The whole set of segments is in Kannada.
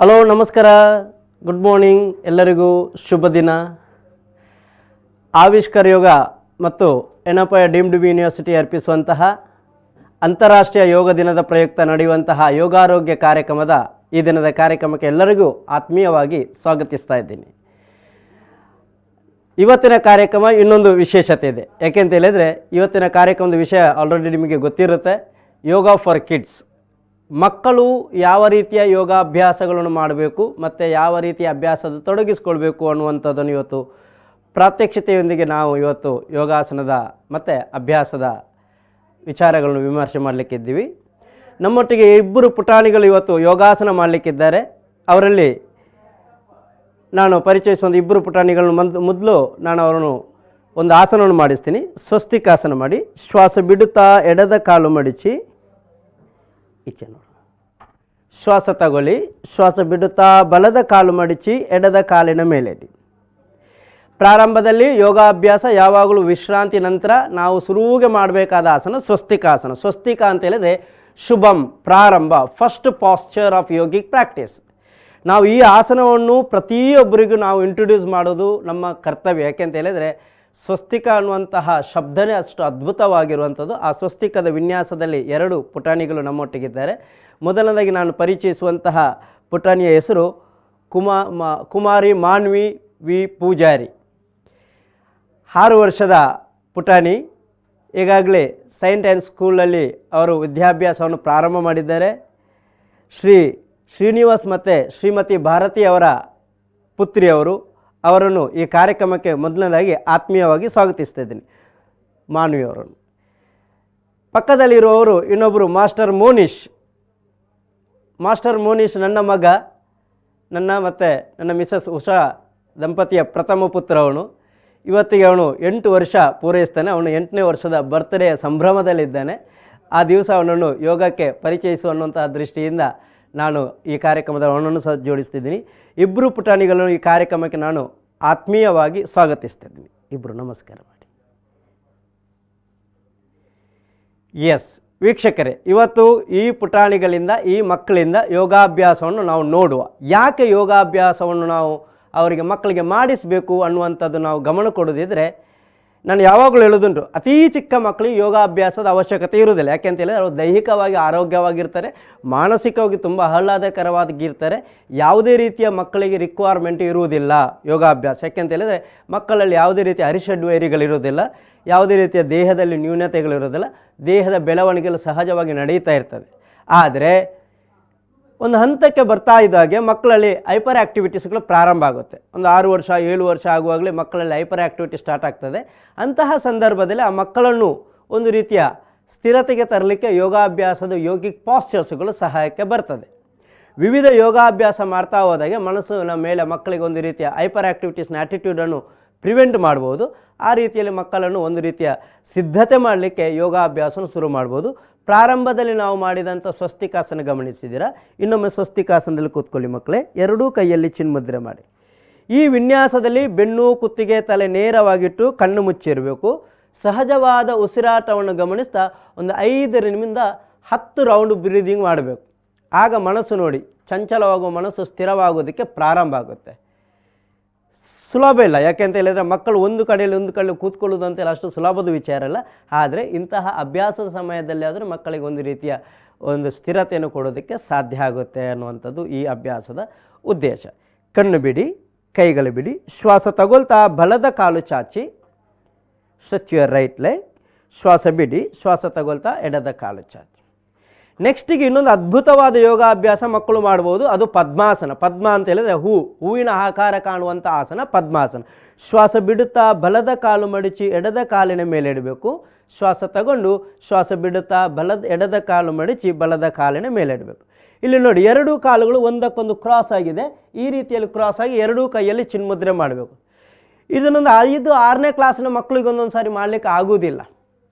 ಹಲೋ ನಮಸ್ಕಾರ, ಗುಡ್ ಮಾರ್ನಿಂಗ್, ಎಲ್ಲರಿಗೂ ಶುಭ ದಿನ. ಆವಿಷ್ಕಾರ ಯೋಗ ಮತ್ತು ಎನಪಾಯ ಡೀಮ್ಡ್ ಬಿ ಯೂನಿವರ್ಸಿಟಿ ಅರ್ಪಿಸುವಂತಹ ಅಂತಾರಾಷ್ಟ್ರೀಯ ಯೋಗ ದಿನದ ಪ್ರಯುಕ್ತ ನಡೆಯುವಂತಹ ಯೋಗಾರೋಗ್ಯ ಕಾರ್ಯಕ್ರಮದ ಈ ದಿನದ ಕಾರ್ಯಕ್ರಮಕ್ಕೆ ಎಲ್ಲರಿಗೂ ಆತ್ಮೀಯವಾಗಿ ಸ್ವಾಗತಿಸ್ತಾ ಇದ್ದೀನಿ. ಇವತ್ತಿನ ಕಾರ್ಯಕ್ರಮ ಇನ್ನೊಂದು ವಿಶೇಷತೆ ಇದೆ. ಯಾಕೆಂತ ಹೇಳಿದರೆ ಇವತ್ತಿನ ಕಾರ್ಯಕ್ರಮದ ವಿಷಯ ಆಲ್ರೆಡಿ ನಿಮಗೆ ಗೊತ್ತಿರುತ್ತೆ. ಯೋಗ ಫಾರ್ ಕಿಡ್ಸ್, ಮಕ್ಕಳು ಯಾವ ರೀತಿಯ ಯೋಗಾಭ್ಯಾಸಗಳನ್ನು ಮಾಡಬೇಕು ಮತ್ತು ಯಾವ ರೀತಿಯ ಅಭ್ಯಾಸದ ತೊಡಗಿಸ್ಕೊಳ್ಬೇಕು ಅನ್ನುವಂಥದ್ದನ್ನು ಇವತ್ತು ಪ್ರಾತ್ಯಕ್ಷತೆಯೊಂದಿಗೆ ನಾವು ಇವತ್ತು ಯೋಗಾಸನದ ಮತ್ತು ಅಭ್ಯಾಸದ ವಿಚಾರಗಳನ್ನು ವಿಮರ್ಶೆ ಮಾಡಲಿಕ್ಕಿದ್ದೀವಿ. ನಮ್ಮೊಟ್ಟಿಗೆ ಇಬ್ಬರು ಪುಟಾಣಿಗಳು ಇವತ್ತು ಯೋಗಾಸನ ಮಾಡಲಿಕ್ಕಿದ್ದಾರೆ. ಅವರಲ್ಲಿ ನಾನು ಪರಿಚಯಿಸುವ ಇಬ್ಬರು ಪುಟಾಣಿಗಳನ್ನು ಮೊದಲು ನಾನು ಅವರನ್ನು ಒಂದು ಆಸನವನ್ನು ಮಾಡಿಸ್ತೀನಿ. ಸ್ವಸ್ತಿಕಾಸನ ಮಾಡಿ ಶ್ವಾಸ ಬಿಡುತ್ತಾ ಎಡದ ಕಾಲು ಮಡಿಚಿ ಈಚೆ ನೋಡಿ, ಶ್ವಾಸ ತಗೊಳ್ಳಿ. ಶ್ವಾಸ ಬಿಡುತ್ತಾ ಬಲದ ಕಾಲು ಮಡಿಚಿ ಎಡದ ಕಾಲಿನ ಮೇಲೆ ಇಡಿ. ಪ್ರಾರಂಭದಲ್ಲಿ ಯೋಗಾಭ್ಯಾಸ ಯಾವಾಗಲೂ ವಿಶ್ರಾಂತಿ ನಂತರ ನಾವು ಶುರುವಿಗೆ ಮಾಡಬೇಕಾದ ಆಸನ ಸ್ವಸ್ತಿಕಾಸನ. ಸ್ವಸ್ತಿಕ ಅಂತ ಹೇಳಿದರೆ ಶುಭಂ, ಪ್ರಾರಂಭ, first Pasteur of yogic practice. ನಾವು ಈ ಆಸನವನ್ನು ಪ್ರತಿಯೊಬ್ಬರಿಗೂ ನಾವು ಇಂಟ್ರೊಡ್ಯೂಸ್ ಮಾಡೋದು ನಮ್ಮ ಕರ್ತವ್ಯ. ಯಾಕೆಂತ ಹೇಳಿದರೆ ಸ್ವಸ್ತಿಕ ಅನ್ನುವಂತಹ ಶಬ್ದನೇ ಅಷ್ಟು ಅದ್ಭುತವಾಗಿರುವಂಥದ್ದು. ಆ ಸ್ವಸ್ತಿಕದ ವಿನ್ಯಾಸದಲ್ಲಿ ಎರಡು ಪುಟಾಣಿಗಳು ನಮ್ಮೊಟ್ಟಿಗಿದ್ದಾರೆ. ಮೊದಲನೇದಾಗಿ ನಾನು ಪರಿಚಯಿಸುವಂತಹ ಪುಟಾಣಿಯ ಹೆಸರು ಕುಮಾರಿ ಮಾನ್ವಿ ವಿ ಪೂಜಾರಿ. 6 ವರ್ಷದ ಪುಟಾಣಿ. ಈಗಾಗಲೇ ಸೈಂಟ್ ಆ್ಯಂಡ್ ಸ್ಕೂಲಲ್ಲಿ ಅವರು ವಿದ್ಯಾಭ್ಯಾಸವನ್ನು ಪ್ರಾರಂಭ ಮಾಡಿದ್ದಾರೆ. ಶ್ರೀನಿವಾಸ್ ಮತ್ತು ಶ್ರೀಮತಿ ಭಾರತಿ ಅವರ ಪುತ್ರಿಯವರು. ಅವರನ್ನು ಈ ಕಾರ್ಯಕ್ರಮಕ್ಕೆ ಮೊದಲನೇದಾಗಿ ಆತ್ಮೀಯವಾಗಿ ಸ್ವಾಗತಿಸ್ತಾ ಇದ್ದೀನಿ, ಮಾನ್ವಿಯವರನ್ನು. ಪಕ್ಕದಲ್ಲಿರುವವರು ಇನ್ನೊಬ್ಬರು ಮಾಸ್ಟರ್ ಮೋನಿಶ್. ನನ್ನ ಮಗ, ಮತ್ತು ನನ್ನ ಮಿಸಸ್ ಉಷಾ ದಂಪತಿಯ ಪ್ರಥಮ ಪುತ್ರ. ಅವನು ಇವತ್ತಿಗೆ 8 ವರ್ಷ ಪೂರೈಸ್ತಾನೆ. ಅವನು 8ನೇ ವರ್ಷದ ಬರ್ತ್ಡೇಯ ಸಂಭ್ರಮದಲ್ಲಿದ್ದಾನೆ. ಆ ದಿವಸ ಅವನನ್ನು ಯೋಗಕ್ಕೆ ಪರಿಚಯಿಸುವಂತಹ ದೃಷ್ಟಿಯಿಂದ ನಾನು ಈ ಕಾರ್ಯಕ್ರಮದ ಅವನನ್ನು ಸಹ ಜೋಡಿಸ್ತಿದ್ದೀನಿ. ಇಬ್ಬರು ಪುಟಾಣಿಗಳನ್ನು ಈ ಕಾರ್ಯಕ್ರಮಕ್ಕೆ ನಾನು ಆತ್ಮೀಯವಾಗಿ ಸ್ವಾಗತಿಸ್ತಿದ್ದೀನಿ. ಇಬ್ಬರು ನಮಸ್ಕಾರ ಮಾಡಿ. ಎಸ್ ವೀಕ್ಷಕರೇ, ಇವತ್ತು ಈ ಪುಟಾಣಿಗಳಿಂದ, ಈ ಮಕ್ಕಳಿಂದ ಯೋಗಾಭ್ಯಾಸವನ್ನು ನಾವು ನೋಡುವ. ಯಾಕೆ ಯೋಗಾಭ್ಯಾಸವನ್ನು ನಾವು ಅವರಿಗೆ ಮಕ್ಕಳಿಗೆ ಮಾಡಿಸಬೇಕು ಅನ್ನುವಂಥದ್ದು ನಾವು ಗಮನ ಕೊಡೋದಿದ್ರೆ, ನಾನು ಯಾವಾಗಲೂ ಹೇಳೋದುಂಟು, ಅತೀ ಚಿಕ್ಕ ಮಕ್ಕಳಿಗೆ ಯೋಗಾಭ್ಯಾಸದ ಅವಶ್ಯಕತೆ ಇರುವುದಿಲ್ಲ. ಯಾಕೆಂತ ಹೇಳಿದರೆ ಅವರು ದೈಹಿಕವಾಗಿ ಆರೋಗ್ಯವಾಗಿರ್ತಾರೆ, ಮಾನಸಿಕವಾಗಿ ತುಂಬ ಆಹ್ಲಾದಕರವಾಗಿರ್ತಾರೆ. ಯಾವುದೇ ರೀತಿಯ ಮಕ್ಕಳಿಗೆ ರಿಕ್ವೈರ್ಮೆಂಟ್ ಇರುವುದಿಲ್ಲ ಯೋಗಾಭ್ಯಾಸ. ಯಾಕೆಂತ ಹೇಳಿದರೆ ಮಕ್ಕಳಲ್ಲಿ ಯಾವುದೇ ರೀತಿಯ ಅರಿಷಡ್ವೈರಿಗಳಿರೋದಿಲ್ಲ, ಯಾವುದೇ ರೀತಿಯ ದೇಹದಲ್ಲಿ ನ್ಯೂನತೆಗಳಿರೋದಿಲ್ಲ, ದೇಹದ ಬೆಳವಣಿಗೆಗಳು ಸಹಜವಾಗಿ ನಡೀತಾ ಇರ್ತದೆ. ಆದರೆ ಒಂದು ಹಂತಕ್ಕೆ ಬರ್ತಾ ಇದ್ದಾಗೆ ಮಕ್ಕಳಲ್ಲಿ ಹೈಪರ್ ಆ್ಯಕ್ಟಿವಿಟೀಸ್ಗಳು ಪ್ರಾರಂಭ ಆಗುತ್ತೆ. ಒಂದು 6 ವರ್ಷ 7 ವರ್ಷ ಆಗುವಾಗಲೇ ಮಕ್ಕಳಲ್ಲಿ ಹೈಪರ್ ಆ್ಯಕ್ಟಿವಿಟಿ ಸ್ಟಾರ್ಟ್ ಆಗ್ತದೆ. ಅಂತಹ ಸಂದರ್ಭದಲ್ಲಿ ಆ ಮಕ್ಕಳನ್ನು ಒಂದು ರೀತಿಯ ಸ್ಥಿರತೆಗೆ ತರಲಿಕ್ಕೆ ಯೋಗಾಭ್ಯಾಸದ ಯೋಗಿಕ್ ಪಾಸ್ಚರ್ಸ್ಗಳು ಸಹಾಯಕ್ಕೆ ಬರ್ತದೆ. ವಿವಿಧ ಯೋಗಾಭ್ಯಾಸ ಮಾಡ್ತಾ ಹೋದಾಗೆ ಮನಸ್ಸಿನ ಮೇಲೆ ಮಕ್ಕಳಿಗೆ ಒಂದು ರೀತಿಯ ಹೈಪರ್ ಆ್ಯಕ್ಟಿವಿಟೀಸ್ನ ಆ್ಯಟಿಟ್ಯೂಡನ್ನು ಪ್ರಿವೆಂಟ್ ಮಾಡ್ಬೋದು. ಆ ರೀತಿಯಲ್ಲಿ ಮಕ್ಕಳನ್ನು ಒಂದು ರೀತಿಯ ಸಿದ್ಧತೆ ಮಾಡಲಿಕ್ಕೆ ಯೋಗಾಭ್ಯಾಸವನ್ನು ಶುರು ಮಾಡ್ಬೋದು. ಪ್ರಾರಂಭದಲ್ಲಿ ನಾವು ಮಾಡಿದಂಥ ಸ್ವಸ್ತಿಕಾಸನ ಗಮನಿಸಿದ್ದೀರಾ. ಇನ್ನೊಮ್ಮೆ ಸ್ವಸ್ತಿಕಾಸನದಲ್ಲಿ ಕೂತ್ಕೊಳ್ಳಿ ಮಕ್ಕಳೇ. ಎರಡೂ ಕೈಯಲ್ಲಿ ಚಿನ್ಮುದ್ರೆ ಮಾಡಿ. ಈ ವಿನ್ಯಾಸದಲ್ಲಿ ಬೆನ್ನು, ಕುತ್ತಿಗೆ, ತಲೆ ನೇರವಾಗಿಟ್ಟು ಕಣ್ಣು ಮುಚ್ಚಿರಬೇಕು. ಸಹಜವಾದ ಉಸಿರಾಟವನ್ನು ಗಮನಿಸ್ತಾ ಒಂದು 5ರಿಂದ 10 ರೌಂಡ್ ಬ್ರೀದಿಂಗ್ ಮಾಡಬೇಕು. ಆಗ ಮನಸ್ಸು ನೋಡಿ, ಚಂಚಲವಾಗುವ ಮನಸ್ಸು ಸ್ಥಿರವಾಗೋದಕ್ಕೆ ಪ್ರಾರಂಭ ಆಗುತ್ತೆ. ಸುಲಭ ಇಲ್ಲ. ಯಾಕೆಂತ ಹೇಳಿದರೆ ಮಕ್ಕಳು ಒಂದು ಕಡೆಯಲ್ಲಿ ಕೂತ್ಕೊಳ್ಳೋದು ಅಂತೇಳಿ ಅಷ್ಟು ಸುಲಭದ ವಿಚಾರ ಇಲ್ಲ. ಆದರೆ ಇಂತಹ ಅಭ್ಯಾಸದ ಸಮಯದಲ್ಲಿ ಆದರೆ ಮಕ್ಕಳಿಗೆ ಒಂದು ರೀತಿಯ ಒಂದು ಸ್ಥಿರತೆಯನ್ನು ಕೊಡೋದಕ್ಕೆ ಸಾಧ್ಯ ಆಗುತ್ತೆ ಅನ್ನುವಂಥದ್ದು ಈ ಅಭ್ಯಾಸದ ಉದ್ದೇಶ. ಕಣ್ಣು ಬಿಡಿ, ಕೈಗಳು ಬಿಡಿ. ಶ್ವಾಸ ತಗೊಳ್ತಾ ಬಲದ ಕಾಲು ಚಾಚಿ, ಸ್ಟ್ರೆಚ್ ಯುವರ್ ರೈಟ್ ಲೆಗ್. ಶ್ವಾಸ ಬಿಡಿ, ಶ್ವಾಸ ತಗೊಳ್ತಾ ಎಡದ ಕಾಲು ಚಾಚಿ. ನೆಕ್ಸ್ಟಿಗೆ ಇನ್ನೊಂದು ಅದ್ಭುತವಾದ ಯೋಗಾಭ್ಯಾಸ ಮಕ್ಕಳು ಮಾಡ್ಬೋದು. ಅದು ಪದ್ಮಾಸನ. ಪದ್ಮ ಅಂತ ಹೇಳಿದರೆ ಹೂವಿನ ಆಕಾರ ಕಾಣುವಂಥ ಆಸನ ಪದ್ಮಾಸನ. ಶ್ವಾಸ ಬಿಡುತ್ತಾ ಬಲದ ಕಾಲು ಮಡಿಚಿ ಎಡದ ಕಾಲಿನ ಮೇಲೆ ಇಡಬೇಕು. ಶ್ವಾಸ ತಗೊಂಡು ಶ್ವಾಸ ಬಿಡುತ್ತಾ ಎಡದ ಕಾಲು ಮಡಿಚಿ ಬಲದ ಕಾಲಿನ ಮೇಲೆ ಇಡಬೇಕು. ಇಲ್ಲಿ ನೋಡಿ, ಎರಡೂ ಕಾಲುಗಳು ಒಂದಕ್ಕೊಂದು ಕ್ರಾಸ್ ಆಗಿದೆ. ಈ ರೀತಿಯಲ್ಲಿ ಕ್ರಾಸ್ ಆಗಿ ಎರಡೂ ಕೈಯಲ್ಲಿ ಚಿನ್ಮುದ್ರೆ ಮಾಡಬೇಕು. ಇದನ್ನೊಂದು 5-6ನೇ ಕ್ಲಾಸಿನ ಮಕ್ಕಳಿಗೆ ಒಂದೊಂದು ಸಾರಿ ಮಾಡಲಿಕ್ಕೆ ಆಗೋದಿಲ್ಲ.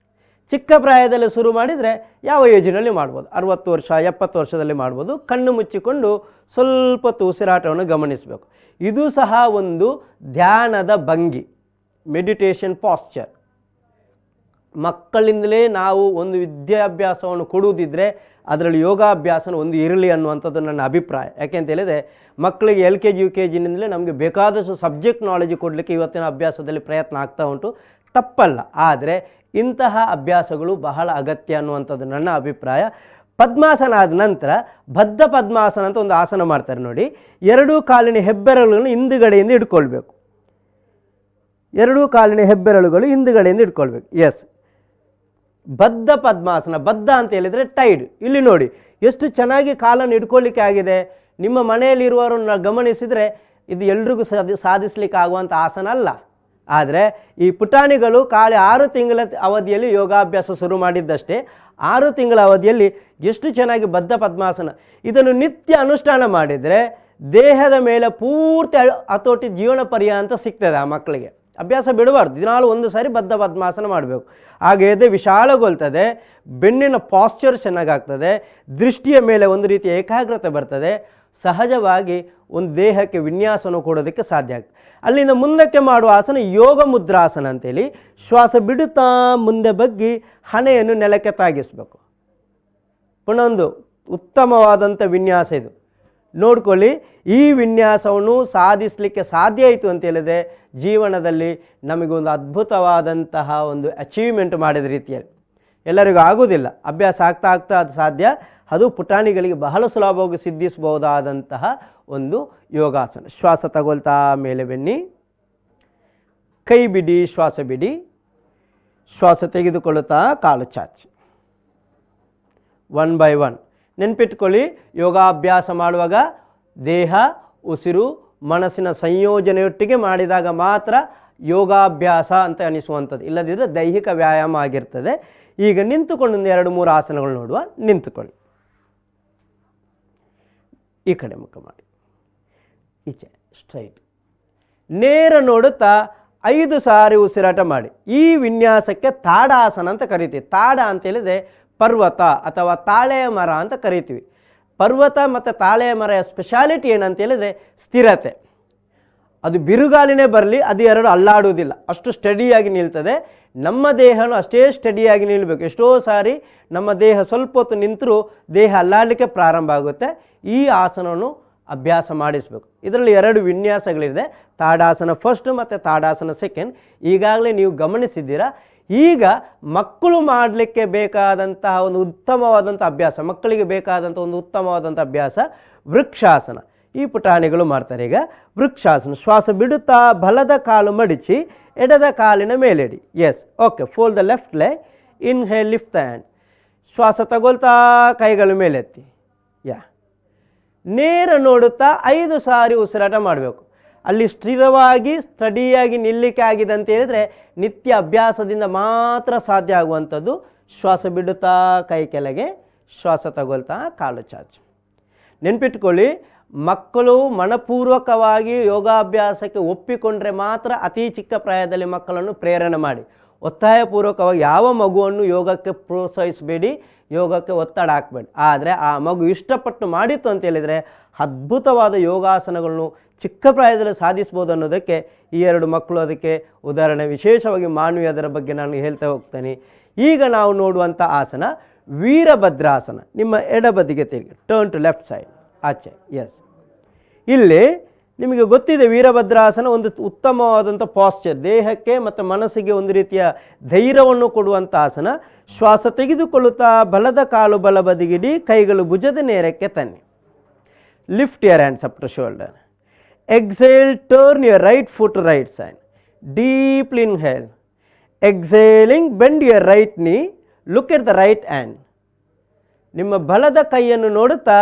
ಚಿಕ್ಕ ಪ್ರಾಯದಲ್ಲಿ ಶುರು ಮಾಡಿದರೆ ಯಾವ ಏಜಿನಲ್ಲಿ ಮಾಡ್ಬೋದು, 60 ವರ್ಷ 70 ವರ್ಷದಲ್ಲಿ ಮಾಡ್ಬೋದು. ಕಣ್ಣು ಮುಚ್ಚಿಕೊಂಡು ಸ್ವಲ್ಪ ಹೊತ್ತು ಉಸಿರಾಟವನ್ನು ಗಮನಿಸಬೇಕು. ಇದು ಸಹ ಒಂದು ಧ್ಯಾನದ ಭಂಗಿ, ಮೆಡಿಟೇಷನ್ ಪಾಸ್ಚರ್. ಮಕ್ಕಳಿಂದಲೇ ನಾವು ಒಂದು ವಿದ್ಯಾಭ್ಯಾಸವನ್ನು ಕೊಡುವುದಿದ್ದರೆ ಅದರಲ್ಲಿ ಯೋಗಾಭ್ಯಾಸನ ಒಂದು ಇರಲಿ ಅನ್ನುವಂಥದ್ದು ನನ್ನ ಅಭಿಪ್ರಾಯ. ಯಾಕೆಂತ ಹೇಳಿದರೆ ಮಕ್ಕಳಿಗೆ LKG UKGನಿಂದಲೇ ನಮಗೆ ಬೇಕಾದಷ್ಟು ಸಬ್ಜೆಕ್ಟ್ ನಾಲೆಜ್ ಕೊಡಲಿಕ್ಕೆ ಇವತ್ತಿನ ಅಭ್ಯಾಸದಲ್ಲಿ ಪ್ರಯತ್ನ ಆಗ್ತಾ ಉಂಟು, ತಪ್ಪಲ್ಲ. ಆದರೆ ಇಂತಹ ಅಭ್ಯಾಸಗಳು ಬಹಳ ಅಗತ್ಯ ಅನ್ನುವಂಥದ್ದು ನನ್ನ ಅಭಿಪ್ರಾಯ. ಪದ್ಮಾಸನ ಆದ ನಂತರ ಬದ್ಧ ಪದ್ಮಾಸನ ಅಂತ ಒಂದು ಆಸನ ಮಾಡ್ತಾರೆ ನೋಡಿ. ಎರಡೂ ಕಾಲಿನ ಹೆಬ್ಬೆರಳುಗಳನ್ನು ಹಿಂದುಗಡೆಯಿಂದ ಇಟ್ಕೊಳ್ಬೇಕು. ಎರಡೂ ಕಾಲಿನ ಹೆಬ್ಬೆರಳುಗಳು ಹಿಂದುಗಡೆಯಿಂದ ಇಟ್ಕೊಳ್ಬೇಕು. ಎಸ್, ಬದ್ಧ ಪದ್ಮಾಸನ. ಬದ್ಧ ಅಂತ ಹೇಳಿದರೆ ಟೈಡ್. ಇಲ್ಲಿ ನೋಡಿ ಎಷ್ಟು ಚೆನ್ನಾಗಿ ಕಾಲನ್ನು ಇಟ್ಕೊಳ್ಳಿಕ್ಕೆ ಆಗಿದೆ. ನಿಮ್ಮ ಮನೆಯಲ್ಲಿರುವವರನ್ನು ಗಮನಿಸಿದರೆ ಇದು ಎಲ್ರಿಗೂ ಸಾಧಿಸಲಿಕ್ಕೆ ಆಗುವಂಥ ಆಸನ ಅಲ್ಲ. ಆದರೆ ಈ ಪುಟಾಣಿಗಳು 6 ತಿಂಗಳ ಅವಧಿಯಲ್ಲಿ ಯೋಗಾಭ್ಯಾಸ ಶುರು ಮಾಡಿದ್ದಷ್ಟೇ. 6 ತಿಂಗಳ ಅವಧಿಯಲ್ಲಿ ಎಷ್ಟು ಚೆನ್ನಾಗಿ ಬದ್ಧ ಪದ್ಮಾಸನ, ಇದನ್ನು ನಿತ್ಯ ಅನುಷ್ಠಾನ ಮಾಡಿದರೆ ದೇಹದ ಮೇಲೆ ಪೂರ್ತಿ ಹತೋಟಿ ಜೀವನ ಪರ್ಯಂತ ಸಿಗ್ತದೆ ಆ ಮಕ್ಕಳಿಗೆ. ಅಭ್ಯಾಸ ಬಿಡಬಾರ್ದು, ದಿನಾಲು ಒಂದು ಸಾರಿ ಬದ್ಧ ಪದ್ಮಾಸನ ಮಾಡಬೇಕು. ಹಾಗೆ ಎದೆ ವಿಶಾಲಗೊಳ್ತದೆ, ಬೆನ್ನಿನ ಪಾಶ್ಚರ್ ಚೆನ್ನಾಗಾಗ್ತದೆ, ದೃಷ್ಟಿಯ ಮೇಲೆ ಒಂದು ರೀತಿಯ ಏಕಾಗ್ರತೆ ಬರ್ತದೆ, ಸಹಜವಾಗಿ ಒಂದು ದೇಹಕ್ಕೆ ವಿನ್ಯಾಸವನ್ನು ಕೊಡೋದಕ್ಕೆ ಸಾಧ್ಯ ಆಗ್ತದೆ. ಅಲ್ಲಿಂದ ಮುಂದಕ್ಕೆ ಮಾಡುವ ಆಸನ ಯೋಗ ಮುದ್ರಾಸನ ಅಂತೇಳಿ, ಶ್ವಾಸ ಬಿಡುತ್ತಾ ಮುಂದೆ ಬಗ್ಗಿ ಹಣೆಯನ್ನು ನೆಲಕ್ಕೆ ತಾಗಿಸಬೇಕು. ಪುನೊಂದು ಉತ್ತಮವಾದಂಥ ವಿನ್ಯಾಸ ಇದು, ನೋಡ್ಕೊಳ್ಳಿ. ಈ ವಿನ್ಯಾಸವನ್ನು ಸಾಧಿಸಲಿಕ್ಕೆ ಸಾಧ್ಯ ಆಯಿತು ಅಂತ ಹೇಳಿದ್ರೆ ಜೀವನದಲ್ಲಿ ನಮಗೊಂದು ಅದ್ಭುತವಾದಂತಹ ಒಂದು ಅಚೀವ್ಮೆಂಟ್ ಮಾಡಿದ ರೀತಿಯಲ್ಲಿ. ಎಲ್ಲರಿಗೂ ಆಗೋದಿಲ್ಲ, ಅಭ್ಯಾಸ ಆಗ್ತಾ ಆಗ್ತಾ ಅದು ಸಾಧ್ಯ. ಅದು ಪುಟಾಣಿಗಳಿಗೆ ಬಹಳ ಸುಲಭವಾಗಿ ಸಿದ್ಧಿಸಬಹುದಾದಂತಹ ಒಂದು ಯೋಗಾಸನ. ಶ್ವಾಸ ತಗೊಳ್ತಾ ಮೇಲೆ ಬನ್ನಿ, ಕೈ ಬಿಡಿ, ಶ್ವಾಸ ಬಿಡಿ, ಶ್ವಾಸ ತೆಗೆದುಕೊಳ್ಳುತ್ತಾ ಕಾಲು ಚಾಚಿ. 1 by 1 ನೆನ್ಪಿಟ್ಕೊಳ್ಳಿ. ಯೋಗಾಭ್ಯಾಸ ಮಾಡುವಾಗ ದೇಹ, ಉಸಿರು, ಮನಸ್ಸಿನ ಸಂಯೋಜನೆಯೊಟ್ಟಿಗೆ ಮಾಡಿದಾಗ ಮಾತ್ರ ಯೋಗಾಭ್ಯಾಸ ಅಂತ ಅನಿಸುವಂಥದ್ದು, ಇಲ್ಲದಿದ್ದರೆ ದೈಹಿಕ ವ್ಯಾಯಾಮ ಆಗಿರ್ತದೆ. ಈಗ ನಿಂತುಕೊಂಡು 2-3 ಆಸನಗಳು ನೋಡುವ. ನಿಂತುಕೊಳ್ಳಿ, ಈ ಕಡೆ ಮುಖ ಮಾಡಿ, ಈಚೆ ಸ್ಟ್ರೈಟ್, ನೇರ ನೋಡುತ್ತಾ 5 ಸಾರಿ ಉಸಿರಾಟ ಮಾಡಿ. ಈ ವಿನ್ಯಾಸಕ್ಕೆ ತಾಡಾಸನ ಅಂತ ಕರಿತೀವಿ. ತಾಡ ಅಂತ ಹೇಳಿದರೆ ಪರ್ವತ ಅಥವಾ ತಾಳೆಯ ಮರ ಅಂತ ಕರಿತೀವಿ. ಪರ್ವತ ಮತ್ತು ತಾಳೆಯ ಮರ ಸ್ಪೆಷಾಲಿಟಿ ಏನಂತ ಹೇಳಿದರೆ ಸ್ಥಿರತೆ. ಅದು ಬಿರುಗಾಲಿನೇ ಬರಲಿ, ಅದು ಎರಡು ಅಲ್ಲಾಡುವುದಿಲ್ಲ, ಅಷ್ಟು ಸ್ಟಡಿಯಾಗಿ ನಿಲ್ತದೆ. ನಮ್ಮ ದೇಹನೂ ಅಷ್ಟೇ ಸ್ಟಡಿಯಾಗಿ ನಿಲ್ಲಬೇಕು. ಎಷ್ಟೋ ಸಾರಿ ನಮ್ಮ ದೇಹ ಸ್ವಲ್ಪ ಹೊತ್ತು ನಿಂತರೂ ದೇಹ ಅಲ್ಲಾಡಲಿಕ್ಕೆ ಪ್ರಾರಂಭ ಆಗುತ್ತೆ. ಈ ಆಸನವನ್ನು ಅಭ್ಯಾಸ ಮಾಡಿಸಬೇಕು. ಇದರಲ್ಲಿ 2 ವಿನ್ಯಾಸಗಳಿದೆ, ತಾಡಾಸನ ಫಸ್ಟ್ ಮತ್ತು ತಾಡಾಸನ ಸೆಕೆಂಡ್. ಈಗಾಗಲೇ ನೀವು ಗಮನಿಸಿದ್ದೀರಾ. ಈಗ ಮಕ್ಕಳು ಮಾಡಲಿಕ್ಕೆ ಬೇಕಾದಂತಹ ಒಂದು ಉತ್ತಮವಾದಂಥ ಅಭ್ಯಾಸ, ಮಕ್ಕಳಿಗೆ ಬೇಕಾದಂಥ ಒಂದು ಉತ್ತಮವಾದಂಥ ಅಭ್ಯಾಸ ವೃಕ್ಷಾಸನ. ಈ ಪುಟಾಣಿಗಳು ಮಾಡ್ತಾರೆ. ಈಗ ವೃಕ್ಷಾಸನ. ಶ್ವಾಸ ಬಿಡುತ್ತಾ ಬಲದ ಕಾಲು ಮಡಿಚಿ ಎಡದ ಕಾಲಿನ ಮೇಲಿಡಿ. Yes, okay. Fold the left leg, inhale, lift the hand. ಶ್ವಾಸ ತಗೊಳ್ತಾ ಕೈಗಳು ಮೇಲೆತ್ತಿ. ನೇರ ನೋಡುತ್ತಾ 5 ಸಾರಿ ಉಸಿರಾಟ ಮಾಡಬೇಕು. ಅಲ್ಲಿ ಸ್ಥಿರವಾಗಿ ಸ್ಟಡಿಯಾಗಿ ನಿಲ್ಲಿಕೆ ಆಗಿದೆ ಅಂತ ಹೇಳಿದರೆ ನಿತ್ಯ ಅಭ್ಯಾಸದಿಂದ ಮಾತ್ರ ಸಾಧ್ಯ ಆಗುವಂಥದ್ದು. ಶ್ವಾಸ ಬಿಡುತ್ತಾ ಕೈ ಕೆಳಗೆ, ಶ್ವಾಸ ತಗೊಳ್ತಾ ಕಾಲು ಚಾಚು. ನೆನ್ಪಿಟ್ಕೊಳ್ಳಿ, ಮಕ್ಕಳು ಮನಪೂರ್ವಕವಾಗಿ ಯೋಗಾಭ್ಯಾಸಕ್ಕೆ ಒಪ್ಪಿಕೊಂಡ್ರೆ ಮಾತ್ರ ಅತಿ ಚಿಕ್ಕ ಪ್ರಾಯದಲ್ಲಿ ಮಕ್ಕಳನ್ನು ಪ್ರೇರಣೆ ಮಾಡಿ. ಒತ್ತಾಯಪೂರ್ವಕವಾಗಿ ಯಾವ ಮಗುವನ್ನು ಯೋಗಕ್ಕೆ ಪ್ರೋತ್ಸಾಹಿಸಬೇಡಿ, ಯೋಗಕ್ಕೆ ಒತ್ತಡ ಹಾಕಬೇಡಿ. ಆದರೆ ಆ ಮಗು ಇಷ್ಟಪಟ್ಟು ಮಾಡಿತ್ತು ಅಂತ ಹೇಳಿದರೆ ಅದ್ಭುತವಾದ ಯೋಗಾಸನಗಳನ್ನು ಚಿಕ್ಕ ಪ್ರಾಯದಲ್ಲಿ ಸಾಧಿಸ್ಬೋದು ಅನ್ನೋದಕ್ಕೆ ಈ 2 ಮಕ್ಕಳು ಅದಕ್ಕೆ ಉದಾಹರಣೆ. ವಿಶೇಷವಾಗಿ ಮಾನವಿ, ಅದರ ಬಗ್ಗೆ ನಾನು ಹೇಳ್ತಾ ಹೋಗ್ತೇನೆ. ಈಗ ನಾವು ನೋಡುವಂಥ ಆಸನ ವೀರಭದ್ರಾಸನ. ನಿಮ್ಮ ಎಡಬದಿಗೆ ತಿರುಗಿ, ಟರ್ನ್ ಟು ಲೆಫ್ಟ್ ಸೈಡ್, ಆಚೆ. ಎಸ್, ಇಲ್ಲಿ ನಿಮಗೆ ಗೊತ್ತಿದೆ ವೀರಭದ್ರಾಸನ ಒಂದು ಉತ್ತಮವಾದಂಥ ಪಾಶ್ಚರ್, ದೇಹಕ್ಕೆ ಮತ್ತು ಮನಸ್ಸಿಗೆ ಒಂದು ರೀತಿಯ ಧೈರ್ಯವನ್ನು ಕೊಡುವಂಥ ಆಸನ. ಶ್ವಾಸ ತೆಗೆದುಕೊಳ್ಳುತ್ತಾ ಬಲದ ಕಾಲು ಬಲಬದಿಗಿಡಿ, ಕೈಗಳು ಭುಜದ ನೇರಕ್ಕೆ ತನ್ನಿ. Lift your hands up to shoulder. Exhale, turn your right foot to right side. Deeply inhale. Exhaling, bend your right knee. Look at the right hand. ನಿಮ್ಮ ಬಲದ ಕೈಯನ್ನು ನೋಡುತ್ತಾ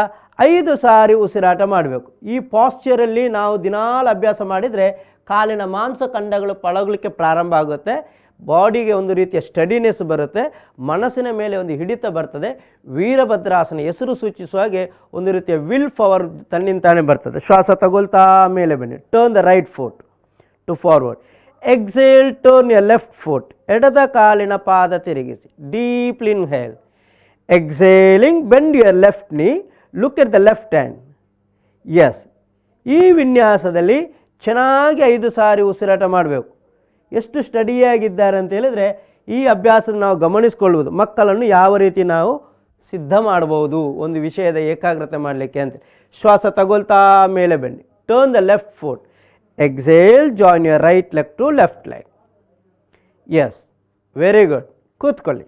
5 ಸಾರಿ ಉಸಿರಾಟ ಮಾಡಬೇಕು. ಈ ಪಾಶ್ಚರಲ್ಲಿ ನಾವು ದಿನಾಲು ಅಭ್ಯಾಸ ಮಾಡಿದರೆ ಕಾಲಿನ ಮಾಂಸಖಂಡಗಳು ಪಳಗಲಿಕ್ಕೆ ಪ್ರಾರಂಭ ಆಗುತ್ತೆ. ಬಾಡಿಗೆ ಒಂದು ರೀತಿಯ ಸ್ಟಡಿನೆಸ್ ಬರುತ್ತೆ, ಮನಸ್ಸಿನ ಮೇಲೆ ಒಂದು ಹಿಡಿತ ಬರ್ತದೆ. ವೀರಭದ್ರಾಸನ ಹೆಸರು ಸೂಚಿಸುವ ಹಾಗೆ ಒಂದು ರೀತಿಯ ವಿಲ್ ಪವರ್ ತನ್ನಿಂತಾನೆ ಬರ್ತದೆ. ಶ್ವಾಸ ತಗೊಳ್ತಾ ಮೇಲೆ ಬನ್ನಿ. Turn the right foot to forward. Exhale, turn your left foot. ಎಡದ ಕಾಲಿನ ಪಾದ ತಿರುಗಿಸಿ. Deeply inhale. Exhaling, bend your left knee. Look at the left hand. Yes, ಈ ವಿನ್ಯಾಸದಲ್ಲಿ ಚೆನ್ನಾಗಿ 5 ಸಾರಿ ಉಸಿರಾಟ ಮಾಡಬೇಕು. ಎಷ್ಟು ಸ್ಟಡಿಯಾಗಿದ್ದಾರೆ ಅಂತ ಹೇಳಿದರೆ ಈ ಅಭ್ಯಾಸ ನಾವು ಗಮನಿಸ್ಕೊಳ್ಳುವುದು. ಮಕ್ಕಳನ್ನು ಯಾವ ರೀತಿ ನಾವು ಸಿದ್ಧ ಮಾಡ್ಬೋದು ಒಂದು ವಿಷಯದ ಏಕಾಗ್ರತೆ ಮಾಡಲಿಕ್ಕೆ ಅಂತ. ಶ್ವಾಸ ತಗೊಳ್ತಾ ಮೇಲೆ ಬನ್ನಿ. Turn the left foot. Exhale, join your right leg to left leg. Yes, very good. ಕೂತ್ಕೊಳ್ಳಿ.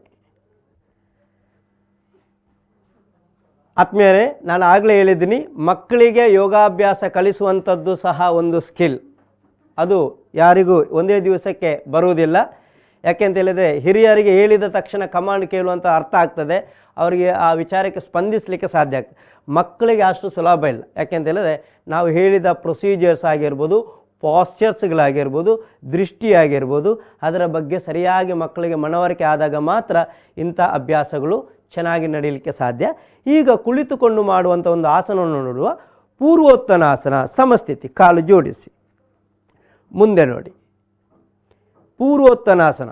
ಆತ್ಮೀಯರೇ, ನಾನು ಆಗಲೇ ಹೇಳಿದ್ದೀನಿ, ಮಕ್ಕಳಿಗೆ ಯೋಗಾಭ್ಯಾಸ ಕಲಿಸುವಂಥದ್ದು ಸಹ ಒಂದು ಸ್ಕಿಲ್. ಅದು ಯಾರಿಗೂ ಒಂದೇ ದಿವಸಕ್ಕೆ ಬರುವುದಿಲ್ಲ. ಯಾಕೆಂತ ಹೇಳಿದರೆ, ಹಿರಿಯರಿಗೆ ಹೇಳಿದ ತಕ್ಷಣ ಕಮಾಂಡ್ ಕೇಳುವಂಥ ಅರ್ಥ ಆಗ್ತದೆ, ಅವರಿಗೆ ಆ ವಿಚಾರಕ್ಕೆ ಸ್ಪಂದಿಸಲಿಕ್ಕೆ ಸಾಧ್ಯ ಆಗ್ತದೆ. ಮಕ್ಕಳಿಗೆ ಅಷ್ಟು ಸುಲಭ ಇಲ್ಲ. ಯಾಕೆಂತ ಹೇಳಿದರೆ, ನಾವು ಹೇಳಿದ ಪ್ರೊಸೀಜರ್ಸ್ ಆಗಿರ್ಬೋದು, ಪಾಶ್ಚರ್ಸ್ಗಳಾಗಿರ್ಬೋದು, ದೃಷ್ಟಿ ಆಗಿರ್ಬೋದು, ಅದರ ಬಗ್ಗೆ ಸರಿಯಾಗಿ ಮಕ್ಕಳಿಗೆ ಮನವರಿಕೆ ಆದಾಗ ಮಾತ್ರ ಇಂಥ ಅಭ್ಯಾಸಗಳು ಚೆನ್ನಾಗಿ ನಡೀಲಿಕ್ಕೆ ಸಾಧ್ಯ. ಈಗ ಕುಳಿತುಕೊಂಡು ಮಾಡುವಂಥ ಒಂದು ಆಸನವನ್ನು ನೋಡುವ. ಪೂರ್ವೋತ್ತನಾಸನ, ಸಮಸ್ಥಿತಿ, ಕಾಲು ಜೋಡಿಸಿ ಮುಂದೆ ನೋಡಿ. ಪೂರ್ವೋತ್ತನಾಸನ.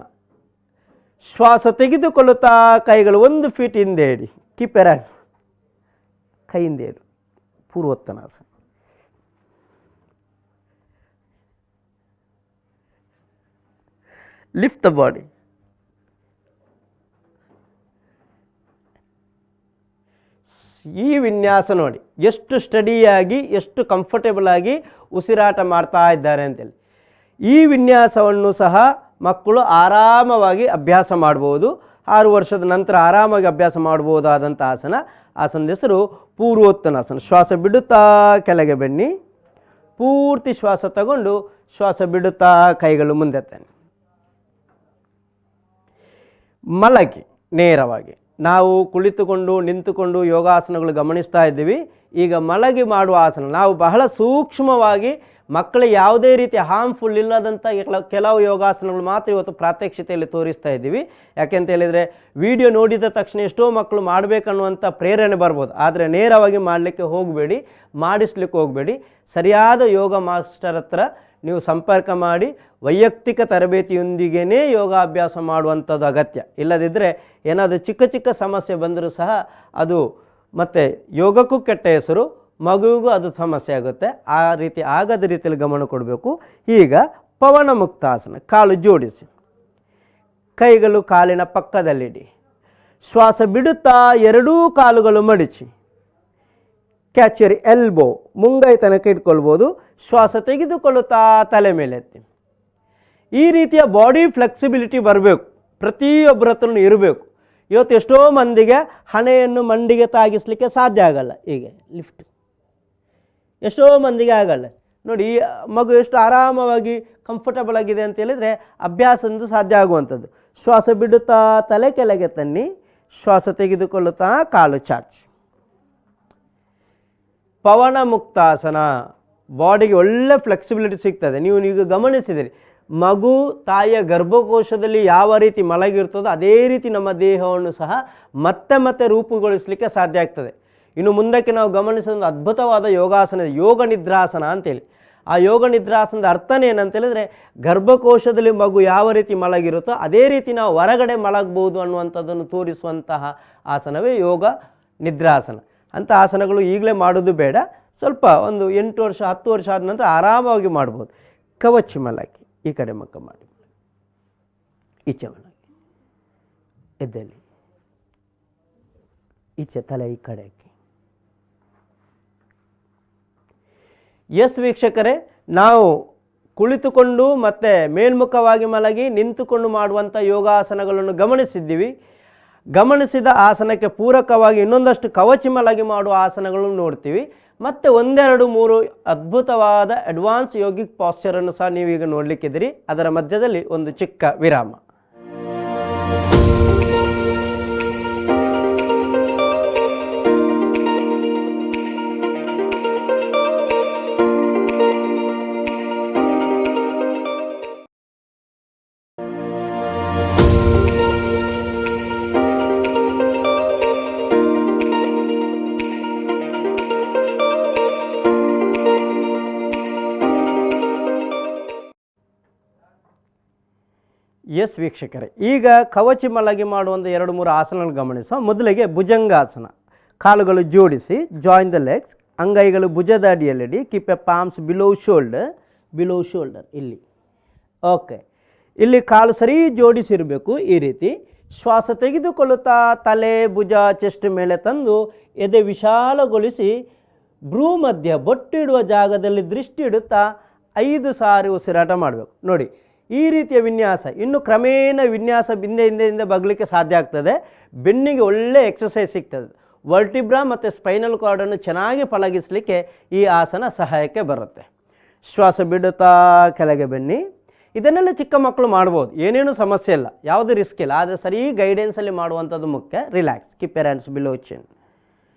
ಶ್ವಾಸ ತೆಗೆದುಕೊಳ್ಳುತ್ತಾ ಕೈಗಳು 1 ಫೀಟ್ ಹಿಂದೆ ಇಡಿ. ಕೀಪ್ ಯರ್ ಹ್ಯಾಂಡ್ಸ್, ಕೈ ಹಿಂದೆ ಇಡು. ಪೂರ್ವೋತ್ತನಾಸನ. Lift the body. ಈ ವಿನ್ಯಾಸ ನೋಡಿ, ಎಷ್ಟು ಸ್ಟಡಿಯಾಗಿ, ಎಷ್ಟು ಕಂಫರ್ಟೇಬಲ್ ಆಗಿ ಉಸಿರಾಟ ಮಾಡ್ತಾ ಇದ್ದಾರೆ ಅಂತೇಳಿ. ಈ ವಿನ್ಯಾಸವನ್ನು ಸಹ ಮಕ್ಕಳು ಆರಾಮವಾಗಿ ಅಭ್ಯಾಸ ಮಾಡ್ಬೋದು. 6 ವರ್ಷದ ನಂತರ ಆರಾಮಾಗಿ ಅಭ್ಯಾಸ ಮಾಡ್ಬೋದಾದಂಥ ಆಸನ. ಆಸನದ ಹೆಸರು ಪೂರ್ವೋತ್ತನಾಸನ. ಶ್ವಾಸ ಬಿಡುತ್ತಾ ಕೆಳಗೆ ಬನ್ನಿ. ಪೂರ್ತಿ ಶ್ವಾಸ ತಗೊಂಡು ಶ್ವಾಸ ಬಿಡುತ್ತಾ ಕೈಗಳು ಮುಂದೆ ತನ್ನಿ. ಮಲಗಿ ನೇರವಾಗಿ. ನಾವು ಕುಳಿತುಕೊಂಡು ನಿಂತುಕೊಂಡು ಯೋಗಾಸನಗಳು ಗಮನಿಸ್ತಾ ಇದ್ದೀವಿ. ಈಗ ಮಲಗಿ ಮಾಡುವ ಆಸನ. ನಾವು ಬಹಳ ಸೂಕ್ಷ್ಮವಾಗಿ ಮಕ್ಕಳಿಗೆ ಯಾವುದೇ ರೀತಿ ಹಾರ್ಮ್ಫುಲ್ ಇಲ್ಲದಂಥ ಕೆಲವು ಯೋಗಾಸನಗಳು ಮಾತ್ರ ಇವತ್ತು ಪ್ರಾತ್ಯಕ್ಷಿತೆಯಲ್ಲಿ ತೋರಿಸ್ತಾ ಇದ್ದೀವಿ. ಯಾಕೆಂತ ಹೇಳಿದರೆ, ವಿಡಿಯೋ ನೋಡಿದ ತಕ್ಷಣ ಎಷ್ಟೋ ಮಕ್ಕಳು ಮಾಡಬೇಕನ್ನುವಂಥ ಪ್ರೇರಣೆ ಬರ್ಬೋದು. ಆದರೆ ನೇರವಾಗಿ ಮಾಡಲಿಕ್ಕೆ ಹೋಗಬೇಡಿ, ಮಾಡಿಸ್ಲಿಕ್ಕೆ ಹೋಗಬೇಡಿ. ಸರಿಯಾದ ಯೋಗ ಮಾಸ್ಟರ್ ಹತ್ರ ನೀವು ಸಂಪರ್ಕ ಮಾಡಿ ವೈಯಕ್ತಿಕ ತರಬೇತಿಯೊಂದಿಗೇ ಯೋಗಾಭ್ಯಾಸ ಮಾಡುವಂಥದ್ದು ಅಗತ್ಯ. ಇಲ್ಲದಿದ್ದರೆ ಏನಾದರೂ ಚಿಕ್ಕ ಚಿಕ್ಕ ಸಮಸ್ಯೆ ಬಂದರೂ ಸಹ ಅದು ಮತ್ತು ಯೋಗಕ್ಕೂ ಕೆಟ್ಟ ಹೆಸರು, ಮಗುವಿಗೂ ಅದು ಸಮಸ್ಯೆ ಆಗುತ್ತೆ. ಆ ರೀತಿ ಆಗದ ರೀತಿಯಲ್ಲಿ ಗಮನ ಕೊಡಬೇಕು. ಈಗ ಪವನ ಮುಕ್ತಾಸನ. ಕಾಲು ಜೋಡಿಸಿ, ಕೈಗಳು ಕಾಲಿನ ಪಕ್ಕದಲ್ಲಿಡಿ. ಶ್ವಾಸ ಬಿಡುತ್ತಾ ಎರಡೂ ಕಾಲುಗಳು ಮಡಿಚಿ. ಕ್ಯಾಚ್ ಯುವರ್ ಎಲ್ಬೋ, ಮುಂಗೈ ತನಕ ಇಟ್ಕೊಳ್ಬೋದು. ಶ್ವಾಸ ತೆಗೆದುಕೊಳ್ಳುತ್ತಾ ತಲೆ ಮೇಲೆ ಎತ್ತಿ. ಈ ರೀತಿಯ ಬಾಡಿ ಫ್ಲೆಕ್ಸಿಬಿಲಿಟಿ ಬರಬೇಕು, ಪ್ರತಿಯೊಬ್ಬರ ಹತ್ರನೂ ಇರಬೇಕು. ಇವತ್ತು ಎಷ್ಟೋ ಮಂದಿಗೆ ಹಣೆಯನ್ನು ಮಂಡಿಗೆ ತಾಗಿಸಲಿಕ್ಕೆ ಸಾಧ್ಯ ಆಗಲ್ಲ. ಹೀಗೆ ಲಿಫ್ಟ್ ಎಷ್ಟೋ ಮಂದಿಗೆ ಆಗಲ್ಲ ನೋಡಿ. ಮಗು ಎಷ್ಟು ಆರಾಮವಾಗಿ ಕಂಫರ್ಟಬಲ್ ಆಗಿದೆ ಅಂತ ಹೇಳಿದರೆ ಅಭ್ಯಾಸದಿಂದ ಸಾಧ್ಯ ಆಗುವಂಥದ್ದು. ಶ್ವಾಸ ಬಿಡುತ್ತಾ ತಲೆ ಕೆಳಗೆ ತನ್ನಿ. ಶ್ವಾಸ ತೆಗೆದುಕೊಳ್ಳುತ್ತಾ ಕಾಲು ಚಾಚಿ. ಪವನ ಮುಕ್ತಾಸನ. ಬಾಡಿಗೆ ಒಳ್ಳೆ ಫ್ಲೆಕ್ಸಿಬಿಲಿಟಿ ಸಿಗ್ತದೆ. ನೀವು ಈಗ ಗಮನಿಸಿದಿರಿ, ಮಗು ತಾಯಿಯ ಗರ್ಭಕೋಶದಲ್ಲಿ ಯಾವ ರೀತಿ ಮಲಗಿರ್ತದೋ ಅದೇ ರೀತಿ ನಮ್ಮ ದೇಹವನ್ನು ಸಹ ಮತ್ತೆ ಮತ್ತೆ ರೂಪುಗೊಳಿಸಲಿಕ್ಕೆ ಸಾಧ್ಯ ಆಗ್ತದೆ. ಇನ್ನು ಮುಂದಕ್ಕೆ ನಾವು ಗಮನಿಸೋದು ಅದ್ಭುತವಾದ ಯೋಗಾಸನ, ಯೋಗ ನಿದ್ರಾಸನ ಅಂತೇಳಿ. ಆ ಯೋಗ ನಿದ್ರಾಸನದ ಅರ್ಥನೇ ಏನಂತ ಹೇಳಿದ್ರೆ, ಗರ್ಭಕೋಶದಲ್ಲಿ ಮಗು ಯಾವ ರೀತಿ ಮಲಗಿರುತ್ತೋ ಅದೇ ರೀತಿ ನಾವು ಹೊರಗಡೆ ಮಲಗಬಹುದು ಅನ್ನುವಂಥದ್ದನ್ನು ತೋರಿಸುವಂತಹ ಆಸನವೇ ಯೋಗ ನಿದ್ರಾಸನ. ಅಂಥ ಆಸನಗಳು ಈಗಲೇ ಮಾಡೋದು ಬೇಡ. ಸ್ವಲ್ಪ ಒಂದು 8 ವರ್ಷ 10 ವರ್ಷ ಆದ ನಂತರ ಆರಾಮವಾಗಿ ಮಾಡ್ಬೋದು. ಕವಚಿ ಮಲಗಿ, ಈ ಕಡೆ ಮಕ್ಕ ಮಾಡಿ, ಈಚೆ ಮಲಗಿ, ಎದ್ದೇಳಿ, ಈಚೆ ತಲೆ ಈ ಕಡೆ ಹಾಕಿ. ಎಸ್ ವೀಕ್ಷಕರೇ, ನಾವು ಕುಳಿತುಕೊಂಡು ಮತ್ತು ಮೇಲ್ಮುಖವಾಗಿ ಮಲಗಿ ನಿಂತುಕೊಂಡು ಮಾಡುವಂಥ ಯೋಗಾಸನಗಳನ್ನು ಗಮನಿಸಿದ್ದೀವಿ. ಗಮನಿಸಿದ ಆಸನಕ್ಕೆ ಪೂರಕವಾಗಿ ಇನ್ನೊಂದಷ್ಟು ಕವಚಿ ಮಲಗಿ ಮಾಡುವ ಆಸನಗಳನ್ನು ನೋಡ್ತೀವಿ. ಮತ್ತು 1, 2, 3 ಅದ್ಭುತವಾದ ಅಡ್ವಾನ್ಸ್ ಯೋಗಿಕ್ ಪಾಶ್ಚರನ್ನು ಸಹ ನೀವೀಗ ನೋಡಲಿಕ್ಕಿದ್ದೀರಿ. ಅದರ ಮಧ್ಯದಲ್ಲಿ ಒಂದು ಚಿಕ್ಕ ವಿರಾಮ. ಎಸ್ ವೀಕ್ಷಕರೇ, ಈಗ ಕವಚಿ ಮಲಗಿ ಮಾಡುವಂಥ 2-3 ಆಸನಗಳು ಗಮನಿಸುವ. ಮೊದಲಿಗೆ ಭುಜಂಗಾಸನ. ಕಾಲುಗಳು ಜೋಡಿಸಿ, ಜಾಯಿನ್ ದ ಲೆಗ್ಸ್. ಅಂಗೈಗಳು ಭುಜದ ಅಡಿಯಲ್ಲಿಡಿ. Keep a palms below shoulder ಇಲ್ಲಿ. ಓಕೆ, ಇಲ್ಲಿ ಕಾಲು ಸರಿ ಜೋಡಿಸಿರಬೇಕು. ಈ ರೀತಿ ಶ್ವಾಸ ತೆಗೆದುಕೊಳ್ಳುತ್ತಾ ತಲೆ ಭುಜ ಚೆಸ್ಟ್ ಮೇಲೆ ತಂದು ಎದೆ ವಿಶಾಲಗೊಳಿಸಿ ಭ್ರೂ ಮಧ್ಯ ಬೊಟ್ಟಿಡುವ ಜಾಗದಲ್ಲಿ ದೃಷ್ಟಿ ಇಡುತ್ತಾ 5 ಸಾರಿ ಉಸಿರಾಟ ಮಾಡಬೇಕು. ನೋಡಿ, ಈ ರೀತಿಯ ವಿನ್ಯಾಸ ಇನ್ನು ಕ್ರಮೇಣ ವಿನ್ಯಾಸ ಹಿಂದೆ ಬಗ್ಲಿಕ್ಕೆ ಸಾಧ್ಯ ಆಗ್ತದೆ. ಬೆನ್ನಿಗೆ ಒಳ್ಳೆ ಎಕ್ಸಸೈಸ್ ಸಿಗ್ತದೆ. ವರ್ಟಿಬ್ರಾ ಮತ್ತು ಸ್ಪೈನಲ್ ಕಾರ್ಡನ್ನು ಚೆನ್ನಾಗಿ ಪಳಗಿಸಲಿಕ್ಕೆ ಈ ಆಸನ ಸಹಾಯಕ್ಕೆ ಬರುತ್ತೆ. ಶ್ವಾಸ ಬಿಡುತ್ತಾ ಕೆಳಗೆ ಬನ್ನಿ. ಇದನ್ನೆಲ್ಲ ಚಿಕ್ಕ ಮಕ್ಕಳು ಮಾಡ್ಬೋದು, ಏನೇನು ಸಮಸ್ಯೆ ಇಲ್ಲ, ಯಾವುದೇ ರಿಸ್ಕ್ ಇಲ್ಲ. ಆದರೆ ಸರಿ ಗೈಡೆನ್ಸಲ್ಲಿ ಮಾಡುವಂಥದ್ದು ಮುಖ್ಯ. Relax, keep your hands below ಚಿನ್.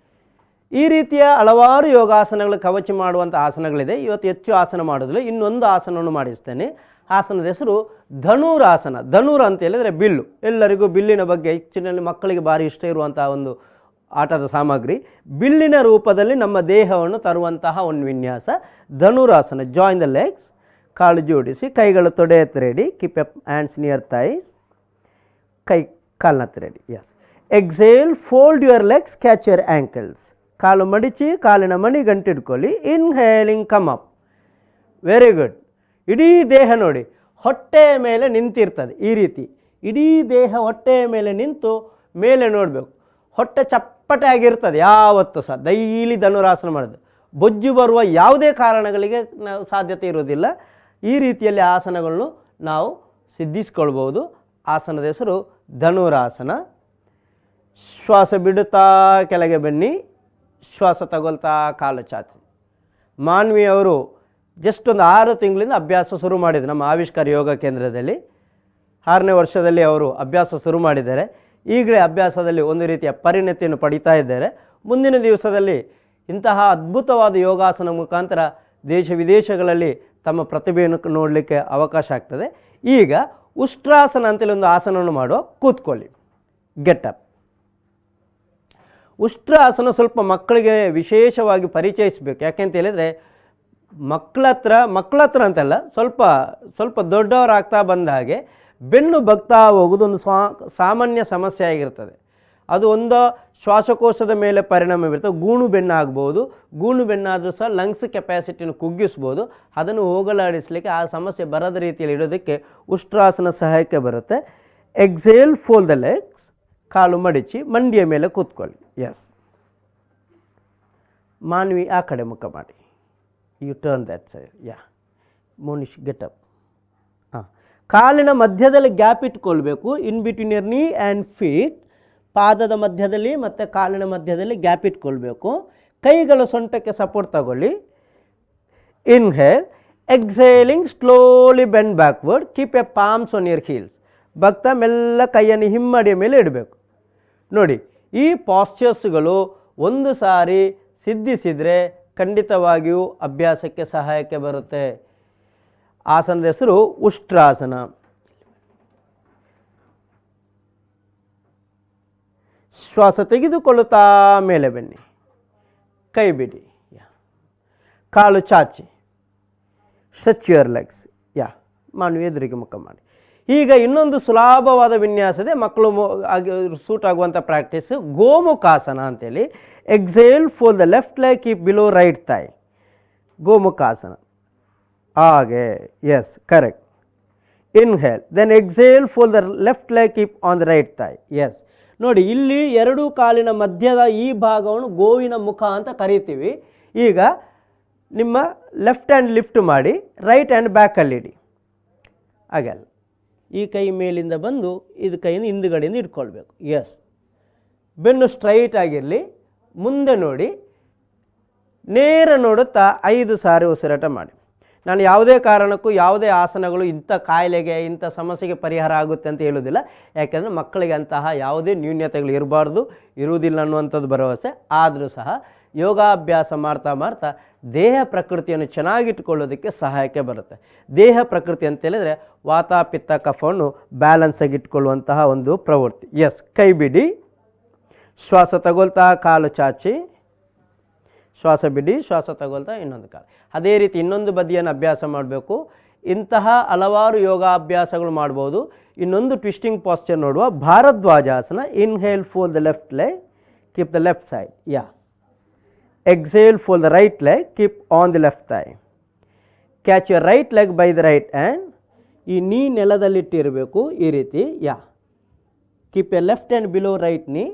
ಈ ರೀತಿಯ ಹಲವಾರು ಯೋಗಾಸನಗಳು ಕವಚ ಮಾಡುವಂಥ ಆಸನಗಳಿದೆ. ಇವತ್ತು ಹೆಚ್ಚು ಆಸನ ಮಾಡೋದಿಲ್ಲ, ಇನ್ನೊಂದು ಆಸನವನ್ನು ಮಾಡಿಸ್ತೇನೆ. ಆಸನದ ಹೆಸರು ಧನುರಾಸನ. ಧನುರ್ ಅಂತ ಹೇಳಿದರೆ ಬಿಲ್ಲು. ಎಲ್ಲರಿಗೂ ಬಿಲ್ಲಿನ ಬಗ್ಗೆ ಹೆಚ್ಚಿನಲ್ಲಿ ಮಕ್ಕಳಿಗೆ ಭಾರಿ ಇಷ್ಟ ಇರುವಂತಹ ಒಂದು ಆಟದ ಸಾಮಗ್ರಿ. ಬಿಲ್ಲಿನ ರೂಪದಲ್ಲಿ ನಮ್ಮ ದೇಹವನ್ನು ತರುವಂತಹ ಒಂದು ವಿನ್ಯಾಸ ಧನುರಾಸನ. ಜಾಯಿನ್ ದ ಲೆಗ್ಸ್, ಕಾಲು ಜೋಡಿಸಿ, ಕೈಗಳು ತೊಡೆ ಎತ್ತಿ ready. Keep up hands near thighs, ಕಾಲ್ನ ready. Yes. Exhale, fold your legs, catch your ankles. ಕಾಲು ಮಡಿಚಿ ಕಾಲಿನ ಮಣಿ ಗಂಟಿಡ್ಕೊಳ್ಳಿ. Inhaling, come up. Very good. ಇಡೀ ದೇಹ ನೋಡಿ ಹೊಟ್ಟೆಯ ಮೇಲೆ ನಿಂತಿರ್ತದೆ. ಈ ರೀತಿ ಇಡೀ ದೇಹ ಹೊಟ್ಟೆಯ ಮೇಲೆ ನಿಂತು ಮೇಲೆ ನೋಡಬೇಕು. ಹೊಟ್ಟೆ ಚಪ್ಪಟೆ ಆಗಿರ್ತದೆ ಯಾವತ್ತೂ ಸಹ. ಡೈಲಿ ಧನುರಾಸನ ಮಾಡೋದು. ಬೊಜ್ಜು ಬರುವ ಯಾವುದೇ ಕಾರಣಗಳಿಗೆ ನಾವು ಸಾಧ್ಯತೆ ಇರೋದಿಲ್ಲ. ಈ ರೀತಿಯಲ್ಲಿ ಆಸನಗಳನ್ನು ನಾವು ಸಿದ್ಧಿಸ್ಕೊಳ್ಬೋದು. ಆಸನದ ಹೆಸರು ಧನುರಾಸನ. ಶ್ವಾಸ ಬಿಡುತ್ತಾ ಕೆಳಗೆ ಬನ್ನಿ. ಶ್ವಾಸ ತಗೊಳ್ತಾ ಕಾಲು ಚಾಚಿ. ಮಾನ್ವಿಯವರು ಜಸ್ಟ್ ಒಂದು 6 ತಿಂಗಳಿಂದ ಅಭ್ಯಾಸ ಶುರು ಮಾಡಿದ್ರು ನಮ್ಮ ಆವಿಷ್ಕಾರ ಯೋಗ ಕೇಂದ್ರದಲ್ಲಿ. 6ನೇ ವರ್ಷದಲ್ಲಿ ಅವರು ಅಭ್ಯಾಸ ಶುರು ಮಾಡಿದ್ದಾರೆ. ಈಗಲೇ ಅಭ್ಯಾಸದಲ್ಲಿ ಒಂದು ರೀತಿಯ ಪರಿಣತಿಯನ್ನು ಪಡಿತಾ ಇದ್ದಾರೆ. ಮುಂದಿನ ದಿವಸದಲ್ಲಿ ಇಂತಹ ಅದ್ಭುತವಾದ ಯೋಗಾಸನ ಮುಖಾಂತರ ದೇಶ ವಿದೇಶಗಳಲ್ಲಿ ತಮ್ಮ ಪ್ರತಿಭೆಯನ್ನು ನೋಡಲಿಕ್ಕೆ ಅವಕಾಶ ಆಗ್ತದೆ. ಈಗ ಉಷ್ಟ್ರಾಸನ ಅಂತೇಳಿ ಒಂದು ಆಸನವನ್ನು ಮಾಡುವ. ಕೂತ್ಕೊಳ್ಳಿ, ಗೆಟ್ ಅಪ್. ಉಷ್ಟ್ರಾಸನ ಸ್ವಲ್ಪ ಮಕ್ಕಳಿಗೆ ವಿಶೇಷವಾಗಿ ಪರಿಚಯಿಸಬೇಕು. ಯಾಕೆಂತ ಹೇಳಿದರೆ ಮಕ್ಕಳ ಹತ್ರ ಅಂತಲ್ಲ, ಸ್ವಲ್ಪ ದೊಡ್ಡವರಾಗ್ತಾ ಬಂದ ಹಾಗೆ ಬೆನ್ನು ಬಗ್ತಾ ಹೋಗೋದು ಒಂದು ಸಾಮಾನ್ಯ ಸಮಸ್ಯೆ ಆಗಿರ್ತದೆ. ಅದು ಒಂದು ಶ್ವಾಸಕೋಶದ ಮೇಲೆ ಪರಿಣಾಮ ಬೀರ್ತದೆ. ಗೂಣು ಬೆನ್ನು ಆಗ್ಬೋದು. ಗೂಣು ಬೆನ್ನಾದರೂ ಸಹ ಲಂಗ್ಸ್ ಕೆಪಾಸಿಟಿಯನ್ನು ಕುಗ್ಗಿಸ್ಬೋದು. ಅದನ್ನು ಹೋಗಲಾಡಿಸಲಿಕ್ಕೆ, ಆ ಸಮಸ್ಯೆ ಬರದ ರೀತಿಯಲ್ಲಿ ಇಡೋದಕ್ಕೆ ಉಷ್ಟ್ರಾಸನ ಸಹಾಯಕ್ಕೆ ಬರುತ್ತೆ. ಎಕ್ಸೇಲ್, ಫೋಲ್ಡ್ ದ ಲೆಗ್ಸ್, ಕಾಲು ಮಡಿಚಿ ಮಂಡಿಯ ಮೇಲೆ ಕೂತ್ಕೊಳ್ಳಿ. ಎಸ್. ಮಾನ್ವಿ ಆ ಕಡೆ ಮುಖ ಮಾಡಿ. You turn that side. Yeah. Monish, get up. ಕಾಲಿನ ಮಧ್ಯದಲ್ಲಿ ಗ್ಯಾಪ್ ಇಟ್ಕೊಳ್ಬೇಕು. ಇನ್ ಬಿಟ್ವೀನ್ ಯರ್ ನೀ ಆ್ಯಂಡ್ ಫೀಟ್. ಪಾದದ ಮಧ್ಯದಲ್ಲಿ ಮತ್ತು ಕಾಲಿನ ಮಧ್ಯದಲ್ಲಿ ಗ್ಯಾಪ್ ಇಟ್ಕೊಳ್ಬೇಕು. ಕೈಗಳು ಸೊಂಟಕ್ಕೆ ಸಪೋರ್ಟ್ ತಗೊಳ್ಳಿ. Inhale. Exhaling, slowly bend backward. Keep a palms on your heels. ಭಕ್ತ ಮೆಲ್ಲ ಕೈಯನ್ನು ಹಿಮ್ಮಡಿಯ ಮೇಲೆ ಇಡಬೇಕು. ನೋಡಿ, ಈ ಪಾಸ್ಚರ್ಸ್ಗಳು ಒಂದು ಸಾರಿ ಸಿದ್ಧಿಸಿದರೆ ಖಂಡಿತವಾಗಿಯೂ ಅಭ್ಯಾಸಕ್ಕೆ ಸಹಾಯಕ್ಕೆ ಬರುತ್ತೆ. ಆಸನದ ಹೆಸರು ಉಷ್ಟ್ರಾಸನ. ಶ್ವಾಸ ತೆಗೆದುಕೊಳ್ಳುತ್ತಾ ಮೇಲೆ ಬನ್ನಿ. ಕೈ ಬಿಡಿ. ಕಾಲು ಚಾಚಿ. Stretch your legs. ಮಾನವಿ ಎದುರಿಗೆ ಮುಖ ಮಾಡಿ. ಈಗ ಇನ್ನೊಂದು ಸುಲಭವಾದ ವಿನ್ಯಾಸ ಇದೆ, ಮಕ್ಕಳು ಸೂಟ್ ಆಗುವಂಥ ಪ್ರಾಕ್ಟೀಸ್, ಗೋಮುಖಾಸನ ಅಂತೇಳಿ. Exhale, fold the left leg, keep below right thigh. Gomukhasana. ಹಾಗೆ. Yes, correct. Inhale. Then exhale, fold the left leg, keep on the right thigh. Yes. ನೋಡಿ, ಇಲ್ಲಿ 2 ಕಾಲಿನ ಮಧ್ಯದ ಈ ಭಾಗವನ್ನು ಗೋವಿನ ಮುಖ ಅಂತ ಕರಿತೀವಿ. ಈಗ ನಿಮ್ಮ ಲೆಫ್ಟ್ ಹ್ಯಾಂಡ್ ಲಿಫ್ಟ್ ಮಾಡಿ, ರೈಟ್ ಹ್ಯಾಂಡ್ ಬ್ಯಾಕಲ್ಲಿಡಿ. ಹಾಗಲ್ಲ, ಈ ಕೈ ಮೇಲಿಂದ ಬಂದು ಇದು ಕೈಯಿಂದ ಹಿಂದುಗಡೆಯಿಂದ ಇಟ್ಕೊಳ್ಬೇಕು. ಎಸ್. ಬೆನ್ನು ಸ್ಟ್ರೈಟ್ ಆಗಿರಲಿ. ಮುಂದೆ ನೋಡಿ, ನೇರ ನೋಡುತ್ತಾ 5 ಸಾರಿ ಉಸಿರಾಟ ಮಾಡಿ. ನಾನು ಯಾವುದೇ ಕಾರಣಕ್ಕೂ ಯಾವುದೇ ಆಸನಗಳು ಇಂಥ ಕಾಯಿಲೆಗೆ, ಇಂಥ ಸಮಸ್ಯೆಗೆ ಪರಿಹಾರ ಆಗುತ್ತೆ ಅಂತ ಹೇಳೋದಿಲ್ಲ. ಯಾಕೆಂದರೆ ಮಕ್ಕಳಿಗೆ ಅಂತಹ ಯಾವುದೇ ನ್ಯೂನ್ಯತೆಗಳು ಇರುವುದಿಲ್ಲ ಅನ್ನುವಂಥದ್ದು ಭರವಸೆ. ಆದರೂ ಸಹ ಯೋಗಾಭ್ಯಾಸ ಮಾಡ್ತಾ ದೇಹ ಪ್ರಕೃತಿಯನ್ನು ಚೆನ್ನಾಗಿಟ್ಕೊಳ್ಳೋದಕ್ಕೆ ಸಹಾಯಕ್ಕೆ ಬರುತ್ತೆ. ದೇಹ ಪ್ರಕೃತಿ ಅಂತ ಹೇಳಿದರೆ ವಾತ ಪಿತ್ತ ಕಫವನ್ನು ಬ್ಯಾಲೆನ್ಸ್ ಆಗಿ ಇಟ್ಕೊಳ್ಳುವಂತಹ ಒಂದು ಪ್ರವೃತ್ತಿ. ಎಸ್. ಕೈ ಬಿಡಿ. ಶ್ವಾಸ ತಗೊಳ್ತಾ ಕಾಲು ಚಾಚಿ. ಶ್ವಾಸ ಬಿಡಿ. ಶ್ವಾಸ ತಗೊಳ್ತಾ ಇನ್ನೊಂದು ಕಾಲು. ಅದೇ ರೀತಿ ಇನ್ನೊಂದು ಬದಿಯನ್ನು ಅಭ್ಯಾಸ ಮಾಡಬೇಕು. ಇಂತಹ ಹಲವಾರು ಯೋಗಾಭ್ಯಾಸಗಳು ಮಾಡ್ಬೋದು. ಇನ್ನೊಂದು ಟ್ವಿಸ್ಟಿಂಗ್ ಪಾಸ್ಚರ್ ನೋಡುವ. Bharadvajasana. Inhale, fold the left leg, keep the left side. Exhale, fold the right leg, keep on the left thigh. Catch your right leg by the right hand. ಈ ನೀ ನೆಲದಲ್ಲಿಟ್ಟಿರಬೇಕು ಈ ರೀತಿ. Keep a left hand below right knee.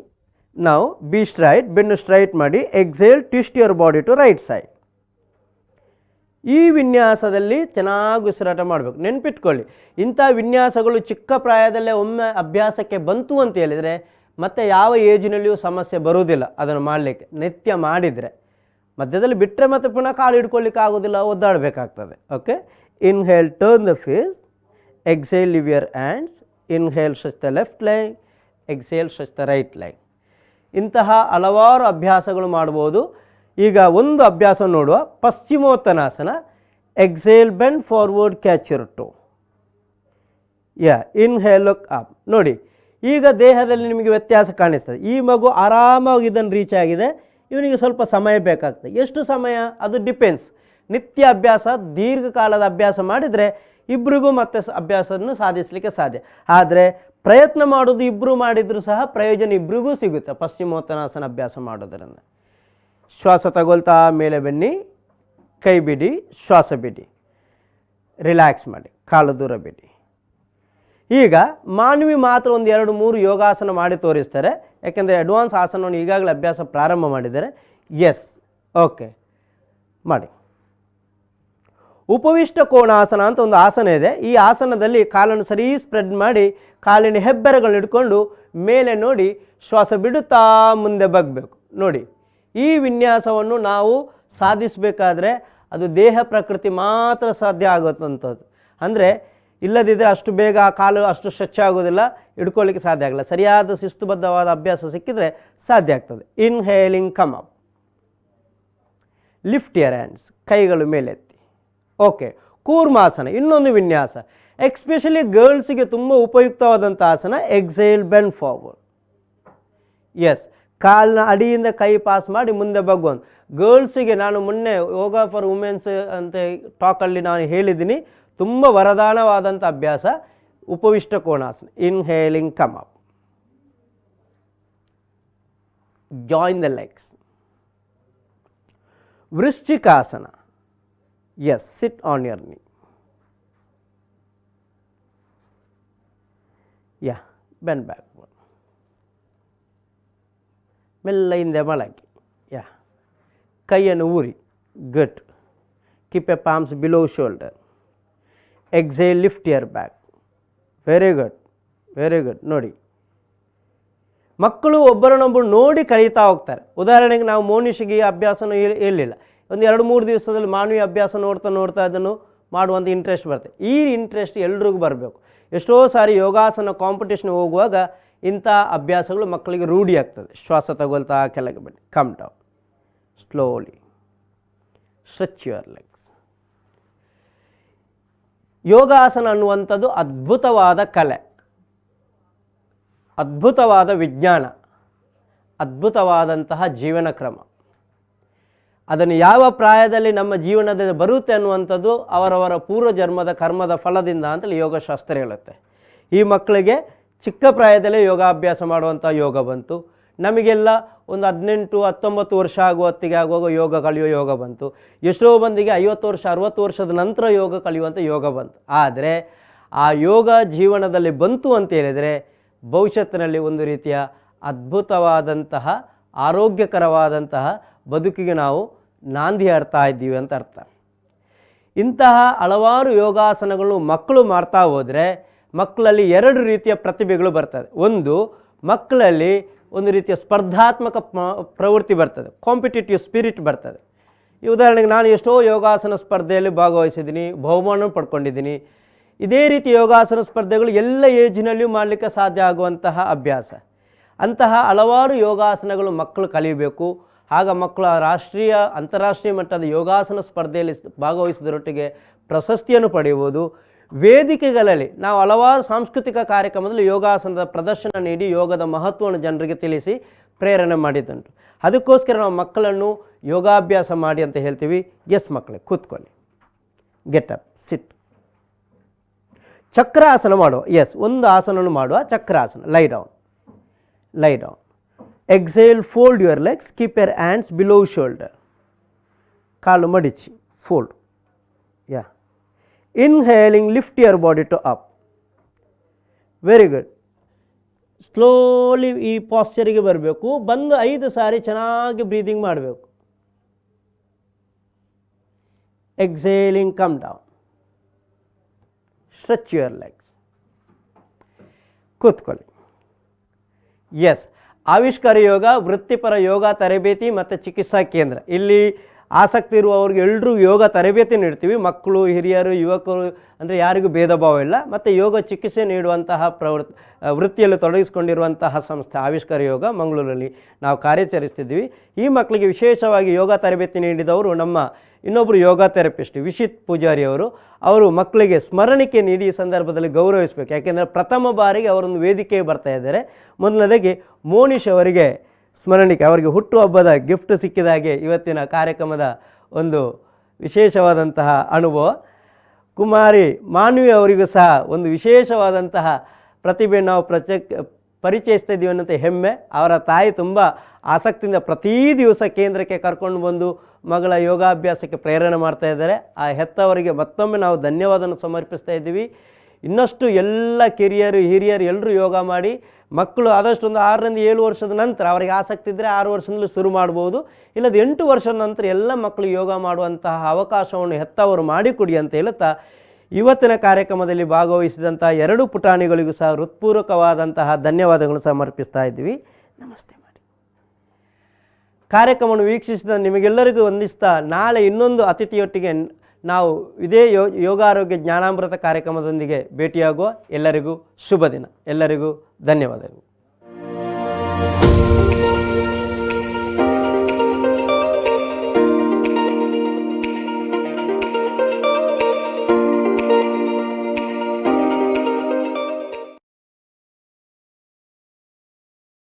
ನಾವು ಬಿ ಸ್ಟ್ರೈಟ್, ಬೆನ್ನು ಸ್ಟ್ರೈಟ್ ಮಾಡಿ. Exhale, twist your body to right side. ಈ ವಿನ್ಯಾಸದಲ್ಲಿ ಚೆನ್ನಾಗಿ ಉಸಿರಾಟ ಮಾಡಬೇಕು. ನೆನ್ಪಿಟ್ಕೊಳ್ಳಿ, ಇಂಥ ವಿನ್ಯಾಸಗಳು ಚಿಕ್ಕ ಪ್ರಾಯದಲ್ಲೇ ಒಮ್ಮೆ ಅಭ್ಯಾಸಕ್ಕೆ ಬಂತು ಅಂತ ಹೇಳಿದರೆ ಮತ್ತು ಯಾವ ಏಜಿನಲ್ಲಿಯೂ ಸಮಸ್ಯೆ ಬರುವುದಿಲ್ಲ ಅದನ್ನು ಮಾಡಲಿಕ್ಕೆ. ನಿತ್ಯ ಮಾಡಿದರೆ ಮಧ್ಯದಲ್ಲಿ ಬಿಟ್ಟರೆ ಮತ್ತೆ ಪುನಃ ಕಾಲು ಹಿಡ್ಕೊಳ್ಳಿಕ್ಕೆ ಆಗೋದಿಲ್ಲ, ಒದ್ದಾಡಬೇಕಾಗ್ತದೆ. Okay, inhale, turn the face. Exhale, leave your hands. Inhale, stretch the left leg. Exhale, stretch the right leg. ಇಂತಹ ಹಲವಾರು ಅಭ್ಯಾಸಗಳು ಮಾಡ್ಬೋದು. ಈಗ ಒಂದು ಅಭ್ಯಾಸ ನೋಡುವ. Paschimottanasana. Exhale, bend forward, catch your toe. Inhale, look up. ನೋಡಿ, ಈಗ ದೇಹದಲ್ಲಿ ನಿಮಗೆ ವ್ಯತ್ಯಾಸ ಕಾಣಿಸ್ತದೆ. ಈ ಮಗು ಆರಾಮಾಗಿ ಇದನ್ನು ರೀಚ್ ಆಗಿದೆ, ಇವನಿಗೆ ಸ್ವಲ್ಪ ಸಮಯ ಬೇಕಾಗ್ತದೆ. ಎಷ್ಟು ಸಮಯ ಅದು ಡಿಪೆಂಡ್ಸ್. ನಿತ್ಯ ಅಭ್ಯಾಸ, ದೀರ್ಘಕಾಲದ ಅಭ್ಯಾಸ ಮಾಡಿದರೆ ಇಬ್ಬರಿಗೂ ಮತ್ತೆ ಅಭ್ಯಾಸವನ್ನು ಸಾಧಿಸಲಿಕ್ಕೆ ಸಾಧ್ಯ. ಆದರೆ ಪ್ರಯತ್ನ ಮಾಡೋದು ಇಬ್ಬರು ಮಾಡಿದರೂ ಸಹ ಪ್ರಯೋಜನ ಇಬ್ಬರಿಗೂ ಸಿಗುತ್ತೆ ಪಶ್ಚಿಮೋತ್ತನಾಸನ ಅಭ್ಯಾಸ ಮಾಡೋದರಿಂದ. ಶ್ವಾಸ ತಗೊಳ್ತಾ ಮೇಲೆ ಬನ್ನಿ, ಕೈ ಬಿಡಿ, ಶ್ವಾಸ ಬಿಡಿ, ರಿಲ್ಯಾಕ್ಸ್ ಮಾಡಿ, ಕಾಲು ದೂರ ಬಿಡಿ. ಈಗ ಮಾನವಿ ಮಾತ್ರ ಒಂದು 2-3 ಯೋಗಾಸನ ಮಾಡಿ ತೋರಿಸ್ತಾರೆ, ಯಾಕೆಂದರೆ ಅಡ್ವಾನ್ಸ್ ಆಸನವನ್ನು ಈಗಾಗಲೇ ಅಭ್ಯಾಸ ಪ್ರಾರಂಭ ಮಾಡಿದ್ದಾರೆ. ಎಸ್, ಓಕೆ ಮಾಡಿ. ಉಪವಿಷ್ಟ ಕೋಣಾಸನ ಅಂತ ಒಂದು ಆಸನ ಇದೆ. ಈ ಆಸನದಲ್ಲಿ ಕಾಲನ್ನು ಸರಿ ಸ್ಪ್ರೆಡ್ ಮಾಡಿ ಕಾಲಿನ ಹೆಬ್ಬೆರಗಳನ್ನು ಹಿಡ್ಕೊಂಡು ಮೇಲೆ ನೋಡಿ ಶ್ವಾಸ ಬಿಡುತ್ತಾ ಮುಂದೆ ಬಗ್ಬೇಕು. ನೋಡಿ, ಈ ವಿನ್ಯಾಸವನ್ನು ನಾವು ಸಾಧಿಸಬೇಕಾದ್ರೆ ಅದು ದೇಹ ಪ್ರಕೃತಿ ಮಾತ್ರ ಸಾಧ್ಯ ಆಗುತ್ತಂಥದ್ದು. ಅಂದರೆ ಇಲ್ಲದಿದ್ದರೆ ಅಷ್ಟು ಬೇಗ ಆ ಕಾಲು ಅಷ್ಟು ಸ್ಟ್ರೆಚ್ ಆಗೋದಿಲ್ಲ, ಹಿಡ್ಕೊಳ್ಳಿಕ್ಕೆ ಸಾಧ್ಯ ಆಗಲ್ಲ. ಸರಿಯಾದ ಶಿಸ್ತುಬದ್ಧವಾದ ಅಭ್ಯಾಸ ಸಿಕ್ಕಿದರೆ ಸಾಧ್ಯ ಆಗ್ತದೆ. Inhaling, come up. Lift your hands. ಕೈಗಳು ಮೇಲೆತ್ತಿ. ಓಕೆ, ಕೂರ್ಮಾಸನ ಇನ್ನೊಂದು ವಿನ್ಯಾಸ. ಎಕ್ಸ್ಪೆಷಲಿ ಗರ್ಲ್ಸಿಗೆ ತುಂಬ ಉಪಯುಕ್ತವಾದಂಥ ಆಸನ. Exhale, bend forward. ಎಸ್, ಕಾಲಿನ ಅಡಿಯಿಂದ ಕೈ ಪಾಸ್ ಮಾಡಿ ಮುಂದೆ ಬಗ್ಗುವಂತ. ಗರ್ಲ್ಸಿಗೆ ನಾನು ಮೊನ್ನೆ ಯೋಗ ಫಾರ್ ವುಮೆನ್ಸ್ ಅಂತ ಟಾಕಲ್ಲಿ ನಾನು ಹೇಳಿದ್ದೀನಿ, ತುಂಬ ವರದಾನವಾದಂಥ ಅಭ್ಯಾಸ Upavishta Konasana. Inhaling, come up. Join the legs. Vrischikasana. Yes, sit on your knee. Bend backward. ಮೆಲ್ಲ ಹಿಂದೆ ಮಲಗಿ. ಕೈಯನ್ನು ಊರಿ. Good. Keep a palms below shoulder. Exhale, lift your back. Very good, very good. ನೋಡಿ, ಮಕ್ಕಳು ಒಬ್ಬರನ್ನೊಬ್ಬರು ನೋಡಿ ಕಲಿತಾ ಹೋಗ್ತಾರೆ. ಉದಾಹರಣೆಗೆ ನಾವು ಮೋನಿಷಿಗೆ ಅಭ್ಯಾಸನೂ ಹೇಳಿಲ್ಲ, ಒಂದು 2-3 ದಿವಸದಲ್ಲಿ ಮಾನವೀಯ ಅಭ್ಯಾಸ ನೋಡ್ತಾ ನೋಡ್ತಾ ಅದನ್ನು ಮಾಡುವಂಥ ಇಂಟ್ರೆಸ್ಟ್ ಬರುತ್ತೆ. ಈ ಇಂಟ್ರೆಸ್ಟ್ ಎಲ್ರಿಗೂ ಬರಬೇಕು. ಎಷ್ಟೋ ಸಾರಿ ಯೋಗಾಸನ ಕಾಂಪಿಟೇಷನ್ ಹೋಗುವಾಗ ಇಂಥ ಅಭ್ಯಾಸಗಳು ಮಕ್ಕಳಿಗೆ ರೂಢಿ ಆಗ್ತದೆ. ಶ್ವಾಸ ತಗೊಳ್ತಾ ಕೆಳಗೆ ಬನ್ನಿ. Come down slowly. Stretch your legs. ಯೋಗಾಸನ ಅನ್ನುವಂಥದ್ದು ಅದ್ಭುತವಾದ ಕಲೆ, ಅದ್ಭುತವಾದ ವಿಜ್ಞಾನ, ಅದ್ಭುತವಾದಂತಹ ಜೀವನ ಕ್ರಮ. ಅದನ್ನು ಯಾವ ಪ್ರಾಯದಲ್ಲಿ ನಮ್ಮ ಜೀವನದಲ್ಲಿ ಬರುತ್ತೆ ಅನ್ನುವಂಥದ್ದು ಅವರವರ ಪೂರ್ವ ಜನ್ಮದ ಕರ್ಮದ ಫಲದಿಂದ ಅಂತೇಳಿ ಯೋಗಶಾಸ್ತ್ರ ಹೇಳುತ್ತೆ. ಈ ಮಕ್ಕಳಿಗೆ ಚಿಕ್ಕ ಪ್ರಾಯದಲ್ಲೇ ಯೋಗಾಭ್ಯಾಸ ಮಾಡುವಂಥ ಯೋಗ ಬಂತು. ನಮಗೆಲ್ಲ ಒಂದು 18-19 ವರ್ಷ ಹೊತ್ತಿಗೆ ಆಗುವಾಗ ಯೋಗ ಕಲಿಯೋ ಯೋಗ ಬಂತು. ಎಷ್ಟೋ ಮಂದಿಗೆ 50 ವರ್ಷ 60 ವರ್ಷದ ನಂತರ ಯೋಗ ಕಲಿಯುವಂಥ ಯೋಗ ಬಂತು. ಆದರೆ ಆ ಯೋಗ ಜೀವನದಲ್ಲಿ ಬಂತು ಅಂತ ಹೇಳಿದರೆ ಭವಿಷ್ಯತ್ತಿನಲ್ಲಿ ಒಂದು ರೀತಿಯ ಅದ್ಭುತವಾದಂತಹ ಆರೋಗ್ಯಕರವಾದಂತಹ ಬದುಕಿಗೆ ನಾವು ನಾಂದಿ ಹಾಡ್ತಾ ಇದ್ದೀವಿ ಅಂತ ಅರ್ಥ. ಇಂತಹ ಹಲವಾರು ಯೋಗಾಸನಗಳು ಮಕ್ಕಳು ಮಾಡ್ತಾ ಹೋದರೆ ಮಕ್ಕಳಲ್ಲಿ 2 ರೀತಿಯ ಪ್ರತಿಭೆಗಳು ಬರ್ತದೆ. ಒಂದು, ಮಕ್ಕಳಲ್ಲಿ ಒಂದು ರೀತಿಯ ಸ್ಪರ್ಧಾತ್ಮಕ ಪ್ರವೃತ್ತಿ ಬರ್ತದೆ, ಕಾಂಪಿಟೇಟಿವ್ ಸ್ಪಿರಿಟ್ ಬರ್ತದೆ. ಈ ಉದಾಹರಣೆಗೆ ನಾನು ಎಷ್ಟೋ ಯೋಗಾಸನ ಸ್ಪರ್ಧೆಯಲ್ಲಿ ಭಾಗವಹಿಸಿದ್ದೀನಿ, ಬಹುಮಾನ ಪಡ್ಕೊಂಡಿದ್ದೀನಿ. ಇದೇ ರೀತಿ ಯೋಗಾಸನ ಸ್ಪರ್ಧೆಗಳು ಎಲ್ಲ ಏಜಿನಲ್ಲಿಯೂ ಮಾಡಲಿಕ್ಕೆ ಸಾಧ್ಯ ಆಗುವಂತಹ ಅಭ್ಯಾಸ. ಅಂತಹ ಹಲವಾರು ಯೋಗಾಸನಗಳು ಮಕ್ಕಳು ಕಲಿಯಬೇಕು. ಆಗ ಮಕ್ಕಳು ರಾಷ್ಟ್ರೀಯ ಅಂತಾರಾಷ್ಟ್ರೀಯ ಮಟ್ಟದ ಯೋಗಾಸನ ಸ್ಪರ್ಧೆಯಲ್ಲಿ ಭಾಗವಹಿಸಿದರೊಟ್ಟಿಗೆ ಪ್ರಶಸ್ತಿಯನ್ನು ಪಡೆಯುವುದು. ವೇದಿಕೆಗಳಲ್ಲಿ ನಾವು ಹಲವಾರು ಸಾಂಸ್ಕೃತಿಕ ಕಾರ್ಯಕ್ರಮದಲ್ಲಿ ಯೋಗಾಸನದ ಪ್ರದರ್ಶನ ನೀಡಿ ಯೋಗದ ಮಹತ್ವವನ್ನು ಜನರಿಗೆ ತಿಳಿಸಿ ಪ್ರೇರಣೆ ಮಾಡಿದ್ದುಂಟು. ಅದಕ್ಕೋಸ್ಕರ ನಾವು ಮಕ್ಕಳನ್ನು ಯೋಗಾಭ್ಯಾಸ ಮಾಡಿ ಅಂತ ಹೇಳ್ತೀವಿ. ಎಸ್ ಮಕ್ಕಳೇ, ಕೂತ್ಕೊಳ್ಳಿ. ಗೆಟ್ ಅಪ್, ಸಿಟ್. ಚಕ್ರಾಸನ ಮಾಡುವ. ಎಸ್, ಒಂದು ಆಸನವನ್ನು ಮಾಡುವ. Chakrasana. Lie down, lie down. Exhale, fold your legs. Keep your hands below shoulder. ಕಾಲು ಮಡಿಚಿ, fold. Inhaling, lift your body to up. Very good. Slowly ಈ ಪಾಶ್ಚರಿಗೆ ಬರಬೇಕು. ಬಂದು 5 ಸಾರಿ ಚೆನ್ನಾಗಿ ಬ್ರೀದಿಂಗ್ ಮಾಡಬೇಕು. Exhaling, come down, stretch your legs, ಕೂತ್ಕೊಳ್ಳಿ. ಎಸ್, ಆವಿಷ್ಕಾರ ಯೋಗ ವೃತ್ತಿಪರ ಯೋಗ ತರಬೇತಿ ಮತ್ತು ಚಿಕಿತ್ಸಾ ಕೇಂದ್ರ. ಇಲ್ಲಿ ಆಸಕ್ತಿ ಇರುವವ್ರಿಗೆ ಎಲ್ಲರೂ ಯೋಗ ತರಬೇತಿ ನೀಡ್ತೀವಿ. ಮಕ್ಕಳು, ಹಿರಿಯರು, ಯುವಕರು ಅಂದರೆ ಯಾರಿಗೂ ಭೇದ ಭಾವ ಇಲ್ಲ. ಮತ್ತು ಯೋಗ ಚಿಕಿತ್ಸೆ ನೀಡುವಂತಹ ವೃತ್ತಿಯಲ್ಲಿ ತೊಡಗಿಸಿಕೊಂಡಿರುವಂತಹ ಸಂಸ್ಥೆ ಆವಿಷ್ಕಾರ ಯೋಗ ಮಂಗಳೂರಲ್ಲಿ ನಾವು ಕಾರ್ಯಾಚರಿಸ್ತಿದ್ವಿ. ಈ ಮಕ್ಕಳಿಗೆ ವಿಶೇಷವಾಗಿ ಯೋಗ ತರಬೇತಿ ನೀಡಿದವರು ನಮ್ಮ ಇನ್ನೊಬ್ಬರು ಯೋಗ ಥೆರಪಿಸ್ಟ್ ವಿಶಿತ್ ಪೂಜಾರಿ ಅವರು ಮಕ್ಕಳಿಗೆ ಸ್ಮರಣಿಕೆ ನೀಡಿ ಈ ಸಂದರ್ಭದಲ್ಲಿ ಗೌರವಿಸಬೇಕು. ಯಾಕೆಂದರೆ ಪ್ರಥಮ ಬಾರಿಗೆ ಅವರೊಂದು ವೇದಿಕೆಗೆ ಬರ್ತಾ ಇದ್ದಾರೆ. ಮೊದಲನೇದಾಗಿ ಮೋನಿಶ್ ಅವರಿಗೆ ಸ್ಮರಣಿಕೆ, ಅವರಿಗೆ ಹುಟ್ಟುಹಬ್ಬದ ಗಿಫ್ಟ್ ಸಿಕ್ಕಿದಾಗೆ ಇವತ್ತಿನ ಕಾರ್ಯಕ್ರಮದ ಒಂದು ವಿಶೇಷವಾದಂತಹ ಅನುಭವ. ಕುಮಾರಿ ಮಾನ್ವಿ ಅವರಿಗೂ ಸಹ ಒಂದು ವಿಶೇಷವಾದಂತಹ ಪ್ರತಿಭೆ ನಾವು ಪರಿಚಯಿಸ್ತಾ ಇದ್ದೀವಿ ಅನ್ನೋಂಥ ಹೆಮ್ಮೆ. ಅವರ ತಾಯಿ ತುಂಬ ಆಸಕ್ತಿಯಿಂದ ಪ್ರತಿ ದಿವಸ ಕೇಂದ್ರಕ್ಕೆ ಕರ್ಕೊಂಡು ಬಂದು ಮಗಳ ಯೋಗಾಭ್ಯಾಸಕ್ಕೆ ಪ್ರೇರಣೆ ಮಾಡ್ತಾ ಇದ್ದಾರೆ. ಆ ಹೆತ್ತವರಿಗೆ ಮತ್ತೊಮ್ಮೆ ನಾವು ಧನ್ಯವಾದವನ್ನು ಸಮರ್ಪಿಸ್ತಾ ಇದ್ದೀವಿ. ಇನ್ನಷ್ಟು ಎಲ್ಲ ಕಿರಿಯರು, ಹಿರಿಯರು ಎಲ್ಲರೂ ಯೋಗ ಮಾಡಿ ಮಕ್ಕಳು ಆದಷ್ಟು ಒಂದು 6 ರಿಂದ 7 ವರ್ಷದ ನಂತರ ಅವರಿಗೆ ಆಸಕ್ತಿ ಇದ್ದರೆ 6 ವರ್ಷದಲ್ಲಿ ಶುರು ಮಾಡ್ಬೋದು. ಇಲ್ಲದ 8 ವರ್ಷದ ನಂತರ ಎಲ್ಲ ಮಕ್ಕಳು ಯೋಗ ಮಾಡುವಂತಹ ಅವಕಾಶವನ್ನು ಹೆತ್ತವರು ಮಾಡಿಕೊಡಿ ಅಂತ ಹೇಳುತ್ತಾ ಇವತ್ತಿನ ಕಾರ್ಯಕ್ರಮದಲ್ಲಿ ಭಾಗವಹಿಸಿದಂಥ 2 ಪುಟಾಣಿಗಳಿಗೂ ಸಹ ಹೃತ್ಪೂರ್ವಕವಾದಂತಹ ಧನ್ಯವಾದಗಳನ್ನು ಸಮರ್ಪಿಸ್ತಾ ಇದ್ದೀವಿ. ನಮಸ್ತೆ ಮಾಡಿ ಕಾರ್ಯಕ್ರಮವನ್ನು ವೀಕ್ಷಿಸಿದ ನಿಮಗೆಲ್ಲರಿಗೂ ವಂದಿಸ್ತಾ ನಾಳೆ ಇನ್ನೊಂದು ಅತಿಥಿಯೊಟ್ಟಿಗೆ ನಾವು ಇದೇ ಯೋಗಾರೋಗ್ಯ ಜ್ಞಾನಾಮೃತ ಕಾರ್ಯಕ್ರಮದೊಂದಿಗೆ ಭೇಟಿಯಾಗುವ. ಎಲ್ಲರಿಗೂ ಶುಭ ದಿನ. ಎಲ್ಲರಿಗೂ ಧನ್ಯವಾದಗಳು.